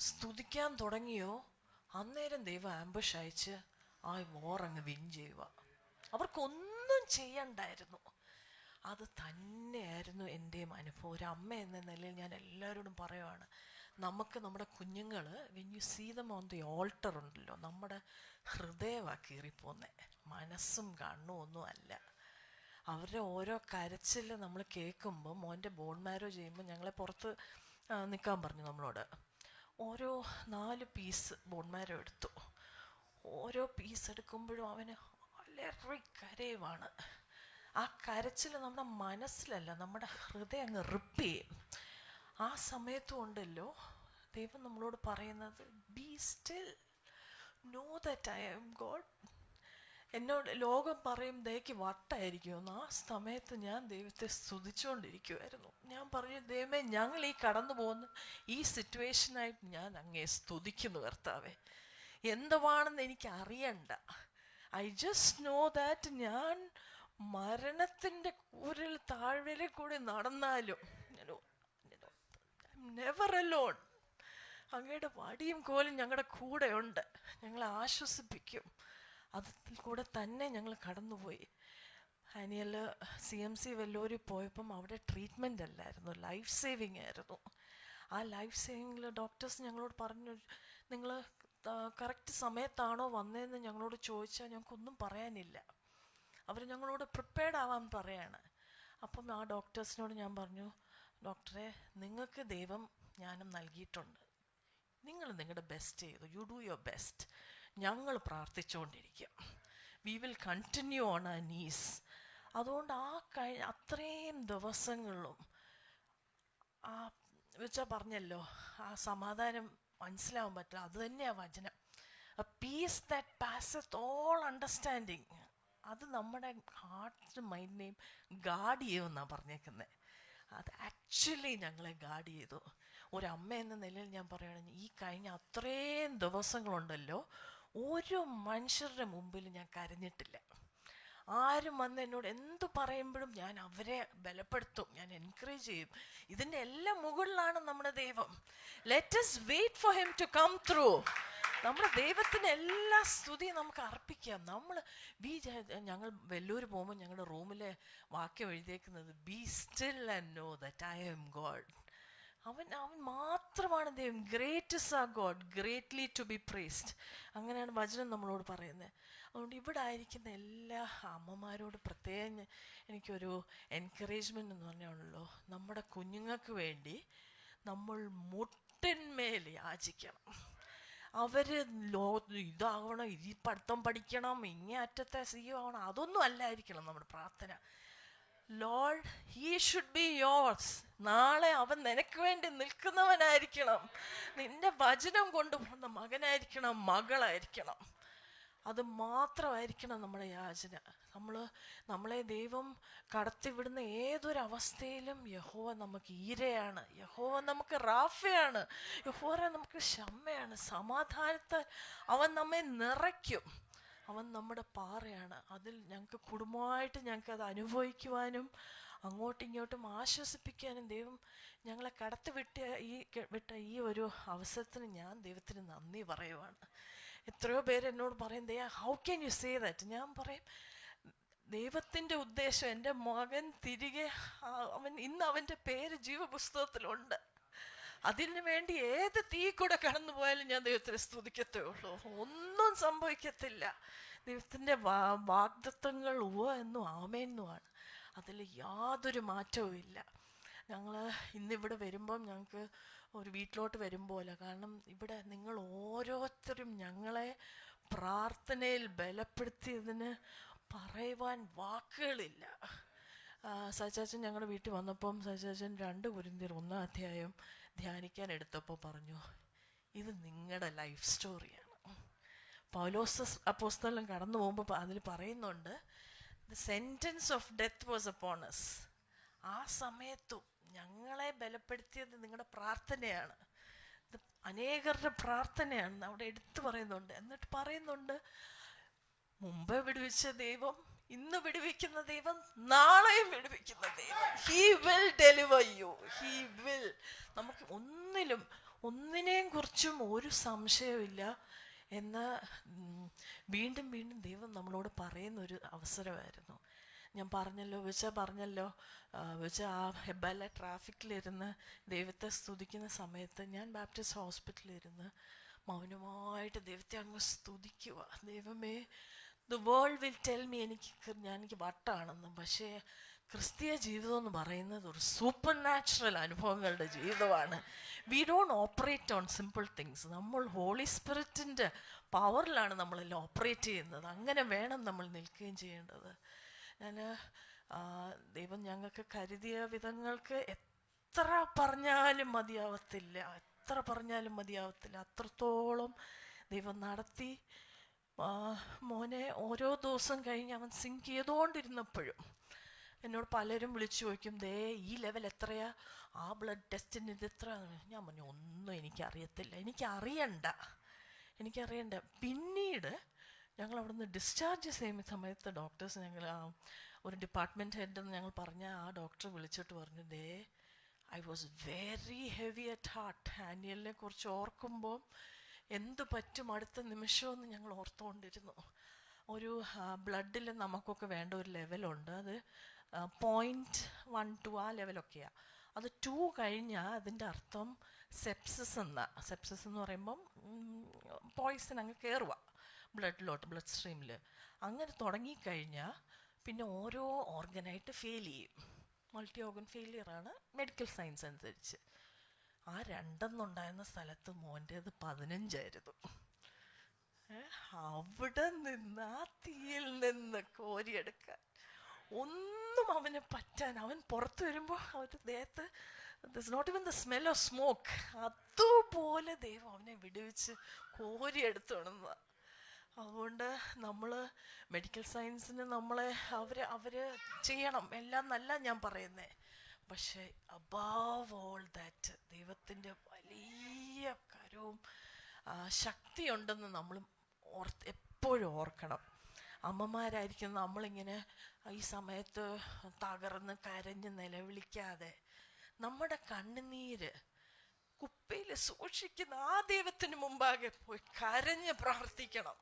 സ്തുതിക്കാൻ തുടങ്ങിയോ അന്നേരം ദൈവം ആംബുഷ് അയച്ച് ആ വോർ അങ്ങ് വിൻ ചെയ്യുക. അവർക്കൊന്നും ചെയ്യണ്ടായിരുന്നു. അത് തന്നെയായിരുന്നു എൻ്റെയും അനുഭവം. ഒരു അമ്മ എന്ന നിലയിൽ ഞാൻ എല്ലാവരോടും പറയുവാണ്, നമുക്ക് നമ്മുടെ കുഞ്ഞുങ്ങൾ when you see them on the altar ഉണ്ടല്ലോ, നമ്മുടെ ഹൃദയമാണ് കീറിപ്പോന്നെ, മനസ്സും കണ്ണും ഒന്നും അല്ല. അവരുടെ ഓരോ കരച്ചിൽ നമ്മൾ കേൾക്കുമ്പോൾ, മോൻ്റെ ബോൺ മാരോ ചെയ്യുമ്പോൾ ഞങ്ങളെ പുറത്ത് നിൽക്കാൻ പറഞ്ഞു നമ്മളോട്. ഓരോ 4 പീസ് ബോൺ മാരോ എടുത്തു. ഓരോ പീസ് എടുക്കുമ്പോഴും അവന് വളരെ കരയുവാണ്. ആ കരച്ചിൽ നമ്മുടെ മനസ്സിലല്ല, നമ്മുടെ ഹൃദയം അങ്ങ് റിപ്പ് ചെയ്യും. ആ സമയത്തും ഉണ്ടല്ലോ ദൈവം നമ്മളോട് പറയുന്നത്, be still, know that I am God. എന്നോട് ലോകം പറയും ദൈവയ്ക്ക് വട്ടായിരിക്കുമെന്ന്. ആ സമയത്ത് ഞാൻ ദൈവത്തെ സ്തുതിച്ചുകൊണ്ടിരിക്കുമായിരുന്നു. ഞാൻ പറഞ്ഞു, ദൈവമേ ഞങ്ങൾ ഈ കടന്നു പോകുന്ന ഈ സിറ്റുവേഷനായിട്ട് ഞാൻ അങ്ങേ സ്തുതിക്കുന്നു കർത്താവേ. എന്തുവാണെന്ന് എനിക്ക് അറിയണ്ട, ഐ ജസ്റ്റ് നോ ദാറ്റ് ഞാൻ മരണത്തിൻ്റെ കൂരിൽ താഴ്വരയിൽ കൂടി നടന്നാലും നെവർ അലോൺ. അങ്ങയുടെ വടിയും കോലും ഞങ്ങളുടെ കൂടെ ഉണ്ട്, ഞങ്ങളെ ആശ്വസിപ്പിക്കും. അതിൽ കൂടെ തന്നെ ഞങ്ങൾ കടന്നുപോയി. ഹനിയൽ CMC വെല്ലൂരിൽ പോയപ്പം അവിടെ ട്രീറ്റ്മെൻ്റ് അല്ലായിരുന്നു, ലൈഫ് സേവിങ് ആയിരുന്നു. ആ ലൈഫ് സേവിങ്ങിൽ ഡോക്ടേഴ്സ് ഞങ്ങളോട് പറഞ്ഞു, നിങ്ങൾ കറക്റ്റ് സമയത്താണോ വന്നതെന്ന് ഞങ്ങളോട് ചോദിച്ചാൽ ഞങ്ങൾക്കൊന്നും പറയാനില്ല. അവർ ഞങ്ങളോട് പ്രിപ്പയർഡ് ആവാൻ പറയാണ്. അപ്പം ആ ഡോക്ടേഴ്സിനോട് ഞാൻ പറഞ്ഞു, ഡോക്ടറെ നിങ്ങൾക്ക് ദൈവം ജ്ഞാനം നൽകിയിട്ടുണ്ട്, നിങ്ങൾ നിങ്ങളുടെ ബെസ്റ്റ് ചെയ്തു, യു ഡു യുവർ ബെസ്റ്റ്. ഞങ്ങൾ പ്രാർത്ഥിച്ചുകൊണ്ടിരിക്കും, we will continue on our knees. അതുകൊണ്ട് അത്രയും ദിവസങ്ങളിലും ആ വെച്ചാൽ പറഞ്ഞല്ലോ, ആ സമാധാനം മനസ്സിലാവാൻ പറ്റില്ല. അത് തന്നെയാണ് വചനം, A piece that പാസത്ത് all understanding. അത് നമ്മുടെ ഹാർട്ടിനും മൈൻഡിനെയും ഗാർഡ് ചെയ്യുമെന്നാണ് പറഞ്ഞേക്കുന്നത്. അത് ആക്ച്വലി ഞങ്ങളെ ഗാർഡ് ചെയ്തു. ഒരമ്മ എന്ന നിലയിൽ ഞാൻ പറയുകയാണെങ്കിൽ, ഈ കഴിഞ്ഞ അത്രയും ദിവസങ്ങളുണ്ടല്ലോ, ഒരു മനുഷ്യരുടെ മുമ്പിൽ ഞാൻ കരഞ്ഞിട്ടില്ല. ആരും വന്ന് എന്നോട് എന്തു പറയുമ്പോഴും ഞാൻ അവരെ ബലപ്പെടുത്തും, ഞാൻ എൻകറേജ് ചെയ്യും. ഇതിൻ്റെ എല്ലാം മുകളിലാണ് നമ്മുടെ ദൈവം. Let us wait for him to come through. നമ്മുടെ ദൈവത്തിന് എല്ലാ സ്തുതിയും നമുക്ക് അർപ്പിക്കാം. ഞങ്ങൾ വെല്ലൂർ പോകുമ്പോൾ ഞങ്ങളുടെ റൂമിലെ വാക്യം എഴുതിയേക്കുന്നത്, be still and know that I am God. അവൻ മാത്രമാണ് ദൈവം. ഗ്രേറ്റ് ഇസ് ആ God, greatly to be praised. അങ്ങനെയാണ് വചനം നമ്മളോട് പറയുന്നത്. അതുകൊണ്ട് ഇവിടെ ആയിരിക്കുന്ന എല്ലാ അമ്മമാരോട് പ്രത്യേകം എനിക്കൊരു എൻകറേജ്മെൻ്റ് എന്ന് പറഞ്ഞാണല്ലോ, നമ്മുടെ കുഞ്ഞുങ്ങൾക്ക് വേണ്ടി നമ്മൾ മുട്ടിന്മേൽ യാചിക്കണം. അവർ ഇതാകണം, ഈ പഠിത്തം പഠിക്കണം, ഇങ്ങേ അറ്റത്തെ CEO ആവണം, അതൊന്നും അല്ലായിരിക്കണം നമ്മുടെ പ്രാർത്ഥന. Lord, he should be yours. നാളെ അവൻ നിനക്ക് വേണ്ടി നിൽക്കുന്നവനായിരിക്കണം. നിന്റെ വചനം കൊണ്ടുപോകുന്ന മകനായിരിക്കണം, മകളായിരിക്കണം. അത് മാത്രമായിരിക്കണം നമ്മുടെ യാചന. നമ്മളെ ദൈവം കടത്തിവിടുന്ന ഏതൊരവസ്ഥയിലും യഹോവ നമുക്ക് ഈരയാണ്, യഹോവ നമുക്ക് റാഫയാണ്, യഹോവ നമുക്ക് ക്ഷമയാണ്, സമാധാനത്താൽ അവൻ നമ്മെ നിറയ്ക്കും. അവൻ നമ്മുടെ പാറയാണ്. അതിൽ ഞങ്ങൾക്ക് കുടുംബമായിട്ട് ഞങ്ങൾക്ക് അത് അനുഭവിക്കുവാനും അങ്ങോട്ടും ഇങ്ങോട്ടും ആശ്വസിപ്പിക്കാനും ദൈവം ഞങ്ങളെ വിട്ട ഈ ഒരു അവസരത്തിന് ഞാൻ ദൈവത്തിന് നന്ദി പറയുവാണ്. എത്രയോ പേര് എന്നോട് പറയും, how can you say that? ഞാൻ പറയും, ദൈവത്തിൻ്റെ ഉദ്ദേശം എൻ്റെ മകൻ തിരികെ ഇന്ന് അവൻ്റെ പേര് ജീവപുസ്തകത്തിലുണ്ട്. അതിനു വേണ്ടി ഏത് തീ കൂടെ കടന്നു പോയാലും ഞാൻ ദൈവത്തിനെ സ്തുതിക്കത്തേ ഉള്ളൂ. ഒന്നും സംഭവിക്കത്തില്ല. ദൈവത്തിൻ്റെ വാഗ്ദത്തങ്ങൾ ഉവ്വ എന്നും ആമേന്നുമാണ്. അതിൽ യാതൊരു മാറ്റവും ഇല്ല. ഞങ്ങൾ ഇന്നിവിടെ വരുമ്പം ഞങ്ങൾക്ക് ഒരു വീട്ടിലോട്ട് വരുമ്പോലെ, കാരണം ഇവിടെ നിങ്ങൾ ഓരോരുത്തരും ഞങ്ങളെ പ്രാർത്ഥനയിൽ ബലപ്പെടുത്തിയതിന് പറയുവാൻ വാക്കുകളില്ല. സച്ചാച്ചൻ ഞങ്ങളുടെ വീട്ടിൽ വന്നപ്പം സച്ചാച്ചൻ 2 കൊരിന്ത്യർ 1 അധ്യായം ധ്യാനിക്കാൻ എടുത്തപ്പോൾ പറഞ്ഞു, ഇത് നിങ്ങളുടെ ലൈഫ് സ്റ്റോറിയാണ്. പൗലോസ് അപ്പോസ്തലൻ കടന്നു പോകുമ്പോൾ അതിൽ പറയുന്നുണ്ട്, the sentence of death was upon us. ആ സമയത്തും ഞങ്ങളെ ബലപ്പെടുത്തിയത് നിങ്ങളുടെ പ്രാർത്ഥനയാണ്, ഇത് അനേകരുടെ പ്രാർത്ഥനയാണ് അവിടെ എടുത്തു പറയുന്നുണ്ട്. എന്നിട്ട് പറയുന്നുണ്ട്, മുമ്പ് വിടുവിച്ച ദൈവം ഇന്ന് വിടുവിക്കുന്ന ദൈവം നാളെയും വിടുവിക്കുന്ന ദൈവം. He will deliver U, he will. നമുക്ക് ഒന്നിനെയും കുറിച്ചും ഒരു സംശയമില്ല എന്ന് വീണ്ടും വീണ്ടും ദൈവം നമ്മളോട് പറയുന്നൊരു അവസരമായിരുന്നു. ഞാൻ പറഞ്ഞല്ലോ ആ ഹെബല ട്രാഫിക്കിലിരുന്ന് ദൈവത്തെ സ്തുതിക്കുന്ന സമയത്ത് ഞാൻ ബാപ്റ്റിസ്റ്റ് ഹോസ്പിറ്റലിലിരുന്ന് മൗനമായിട്ട് ദൈവത്തെ അങ്ങ് സ്തുതിക്കുക. ദൈവമേ, the world will tell me എനിക്ക് വട്ടാണെന്ന്, പക്ഷേ ക്രിസ്തീയ ജീവിതം എന്ന് പറയുന്നത് ഒരു സൂപ്പർ നാച്ചുറൽ അനുഭവങ്ങളുടെ ജീവിതമാണ്. We don't operate on simple things. നമ്മൾ ഹോളി സ്പിരിറ്റിൻ്റെ പവറിലാണ് നമ്മളെല്ലാം ഓപ്പറേറ്റ് ചെയ്യുന്നത്. അങ്ങനെ വേണം നമ്മൾ നിൽക്കുകയും ചെയ്യേണ്ടത്. ദൈവം ഞങ്ങൾക്ക് കരുതിയ വിധങ്ങൾക്ക് എത്ര പറഞ്ഞാലും മതിയാവത്തില്ല, അത്രത്തോളം ദൈവം നടത്തി. മോനെ ഓരോ ദിവസം കഴിഞ്ഞ് അവൻ സിങ്ക് ചെയ്തുകൊണ്ടിരുന്നപ്പോഴും എന്നോട് പലരും വിളിച്ചു ചോദിക്കും, ഈ ലെവൽ എത്രയാ, ആ ബ്ലഡ് ടെസ്റ്റിന് ഇത് എത്ര? ഞാൻ പറഞ്ഞു, ഒന്നും എനിക്കറിയത്തില്ല, എനിക്കറിയണ്ട. പിന്നീട് ഞങ്ങൾ അവിടെ നിന്ന് ഡിസ്ചാർജ് ചെയ്യുന്ന സമയത്ത് ഡോക്ടേഴ്സ്, ഞങ്ങൾ ഒരു ഡിപ്പാർട്ട്മെൻറ്റ് ഹെഡെന്ന് ഞങ്ങൾ പറഞ്ഞ ആ ഡോക്ടർ വിളിച്ചിട്ട് പറഞ്ഞു, I was very heavy at heart. ആനിയലിനെ കുറിച്ച് ഓർക്കുമ്പോൾ എന്ത് പറ്റും അടുത്ത നിമിഷമെന്ന് ഞങ്ങൾ ഓർത്തുകൊണ്ടിരുന്നു. ഒരു ബ്ലഡിൽ നമുക്കൊക്കെ വേണ്ട ഒരു ലെവലുണ്ട്, അത് 0.12 ആ ലെവലൊക്കെയാണ്. അത് 2 കഴിഞ്ഞാൽ അതിൻ്റെ അർത്ഥം സെപ്സിസ് എന്ന് പറയുമ്പം പോയിസൺ അങ്ങ് കയറുക ബ്ലഡ് സ്ട്രീമിൽ. അങ്ങനെ തുടങ്ങിക്കഴിഞ്ഞാൽ പിന്നെ ഓരോ ഓർഗനായിട്ട് ഫെയിൽ ചെയ്യും. മൾട്ടി ഓർഗൻ ഫെയിലിയറാണ് മെഡിക്കൽ സയൻസ് അനുസരിച്ച്. ആ 2 ഉണ്ടായിരുന്ന സ്ഥലത്ത് മോൻ്റേത് 15 അവിടെ നിന്ന് ആ തീയിൽ നിന്ന് കോരിയെടുക്കാൻ ഒന്നും അവന് പറ്റാൻ, അവൻ പുറത്ത് വരുമ്പോൾ അവൻ്റെ ദേഹത്ത് this not even the smell of smoke, അതുപോലെ ദൈവം അവനെ വിടുവിച്ച് കോരിയെടുത്തോണമെന്ന്. അതുകൊണ്ട് നമ്മൾ മെഡിക്കൽ സയൻസിന് നമ്മളെ അവർ ചെയ്യണം എല്ലാം നല്ല ഞാൻ പറയുന്നത്, പക്ഷേ അബവ് ഓൾ ദാറ്റ് ദൈവത്തിൻ്റെ വലിയ കരവും ശക്തിയുണ്ടെന്ന് നമ്മൾ എപ്പോഴും ഓർക്കണം. അമ്മമാരായിരിക്കും നമ്മളിങ്ങനെ ഈ സമയത്ത് തകർന്ന് കരഞ്ഞ് നിലവിളിക്കാതെ നമ്മുടെ കണ്ണുനീര് കുപ്പയിൽ സൂക്ഷിക്കുന്ന ആ ദൈവത്തിന് മുമ്പാകെ പോയി കരഞ്ഞ് പ്രാർത്ഥിക്കണം.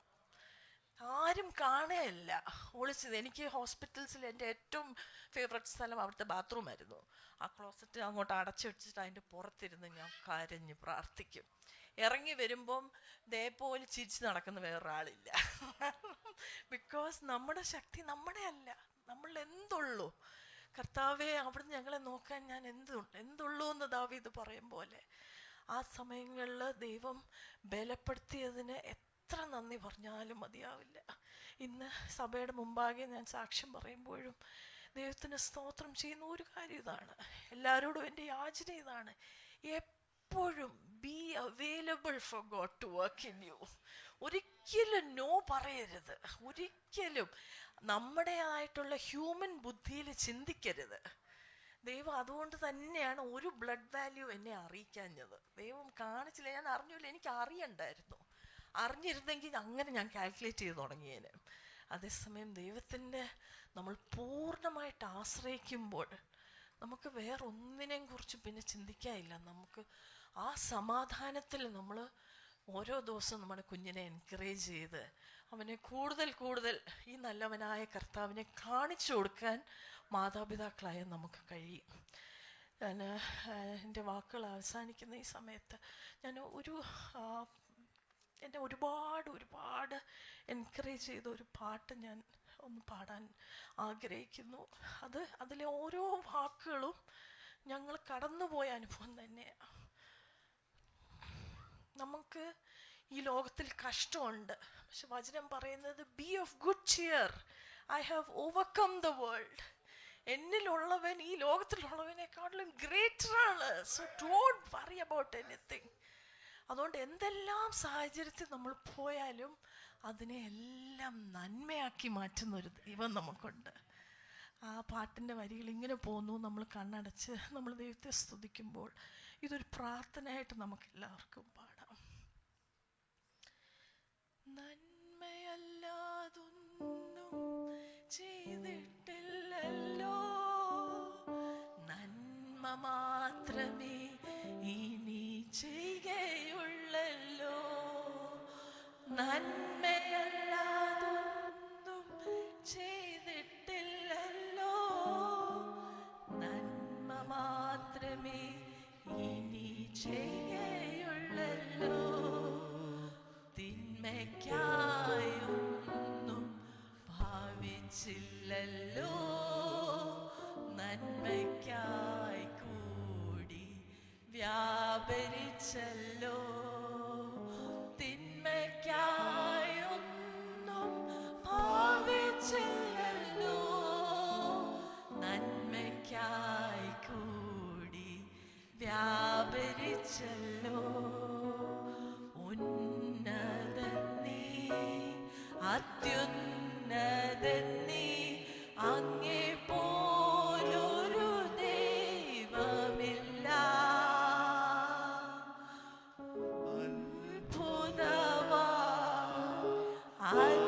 ആരും കാണുകയല്ല, ഒളിച്ചത്. എനിക്ക് ഹോസ്പിറ്റൽസിൽ എൻ്റെ ഏറ്റവും ഫേവററ്റ് സ്ഥലം അവിടുത്തെ ബാത്റൂമായിരുന്നു. ആ ക്ലോസറ്റ് അങ്ങോട്ട് അടച്ചു വെച്ചിട്ട് അതിൻ്റെ പുറത്തിരുന്ന് ഞാൻ കരഞ്ഞ് പ്രാർത്ഥിക്കും. ഇറങ്ങി വരുമ്പം പോലെ ചിരിച്ച് നടക്കുന്ന വേറൊരാളില്ല. ബിക്കോസ് നമ്മുടെ ശക്തി നമ്മുടെ അല്ല, നമ്മൾ എന്തുള്ളൂ. കർത്താവെ, അവിടുന്ന് ഞങ്ങളെ നോക്കാൻ ഞാൻ എന്തുള്ളൂ എന്ന് ദാവീദ് പറയും പോലെ ആ സമയങ്ങളിൽ ദൈവം ബലപ്പെടുത്തിയതിന് എത്ര നന്ദി പറഞ്ഞാലും മതിയാവില്ല. ഇന്ന് സഭയുടെ മുമ്പാകെ ഞാൻ സാക്ഷ്യം പറയുമ്പോഴും ദൈവത്തിന് സ്തോത്രം ചെയ്യുന്ന ഒരു കാര്യം ഇതാണ്, എല്ലാവരോടും എൻ്റെ യാചന ഇതാണ്, എപ്പോഴും be available for God to work in you. ഒരിക്കലും നോ പറയരുത്. ഒരിക്കലും നമ്മുടേതായിട്ടുള്ള ഹ്യൂമൻ ബുദ്ധിയിൽ ചിന്തിക്കരുത്. ദൈവം അതുകൊണ്ട് തന്നെയാണ് ഒരു ബ്ലഡ് വാല്യൂ എന്നെ അറിയിക്കാഞ്ഞത്. ദൈവം കാണിച്ചില്ല, ഞാൻ അറിഞ്ഞില്ല, എനിക്ക് അറിയണ്ടായിരുന്നു. അറിഞ്ഞിരുന്നെങ്കിൽ അങ്ങനെ ഞാൻ കാൽക്കുലേറ്റ് ചെയ്ത് തുടങ്ങിയേനെ. അതേസമയം ദൈവത്തിൻ്റെ നമ്മൾ പൂർണ്ണമായിട്ട് ആശ്രയിക്കുമ്പോൾ നമുക്ക് വേറൊന്നിനെയും കുറിച്ച് പിന്നെ ചിന്തിക്കാനില്ല. നമുക്ക് ആ സമാധാനത്തിൽ നമ്മൾ ഓരോ ദിവസവും നമ്മുടെ കുഞ്ഞിനെ എൻകറേജ് ചെയ്ത് അവനെ കൂടുതൽ കൂടുതൽ ഈ നല്ലവനായ കർത്താവിനെ കാണിച്ചു കൊടുക്കാൻ മാതാപിതാക്കളായ നമുക്ക് കഴിയും. ഞാൻ എൻ്റെ വാക്കുകൾ അവസാനിക്കുന്ന ഈ സമയത്ത് ഞാൻ എന്നെ ഒരുപാട് എൻകറേജ് ചെയ്ത ഒരു പാട്ട് ഞാൻ ഒന്ന് പാടാൻ ആഗ്രഹിക്കുന്നു. അതിലെ ഓരോ വാക്കുകളും ഞങ്ങൾ കടന്നുപോയ അനുഭവം തന്നെയാണ്. നമുക്ക് ഈ ലോകത്തിൽ കഷ്ടമുണ്ട്, പക്ഷെ വചനം പറയുന്നത് be of good cheer, I have overcome the world. എന്നിലുള്ളവൻ ഈ ലോകത്തിലുള്ളവനെക്കാട്ടിലും ഗ്രേറ്റർ ആണ്. So don't worry about anything. അതുകൊണ്ട് എന്തെല്ലാം സാഹചര്യത്തിൽ നമ്മൾ പോയാലും അതിനെ എല്ലാം നന്മയാക്കി മാറ്റുന്ന ഒരു ദൈവം നമുക്കുണ്ട്. ആ പാട്ടിൻ്റെ വരികൾ ഇങ്ങനെ പോന്നു. നമ്മൾ കണ്ണടച്ച് നമ്മൾ ദൈവത്തെ സ്തുതിക്കുമ്പോൾ ഇതൊരു പ്രാർത്ഥനയായിട്ട് നമുക്ക് എല്ലാവർക്കും പാടാം. നന്മയല്ലാതൊന്നും ചെയ്തിട്ടില്ലല്ലോ, നന്മ മാത്രമേ ഇനി ചെയ്യുകയുള്ളല്ലോ. നന്മയല്ലാതൊന്നും ചെയ്തിട്ടില്ലല്ലോ, നന്മ മാത്രമേ ഇനി ചെയ്യുകയുള്ളല്ലോ. തിന്മയ്ക്കായൊന്നും ഭാവിച്ചില്ലല്ലോ, നന്മയ്ക്കായി കൂടി വ്യാപരിച്ചല്ലോ. തിന്മയ്ക്കായൊന്നും ഭാവിച്ചില്ലല്ലോ, നന്മയ്ക്കായി കൂടി വ്യാപരിച്ചല്ലോ. ഉന്നതൻ നീ, അത്യുന്നതൻ നീ, അങ്ങേ പോലൊരു ദൈവമില്ല. അത്ഭുതവാൻ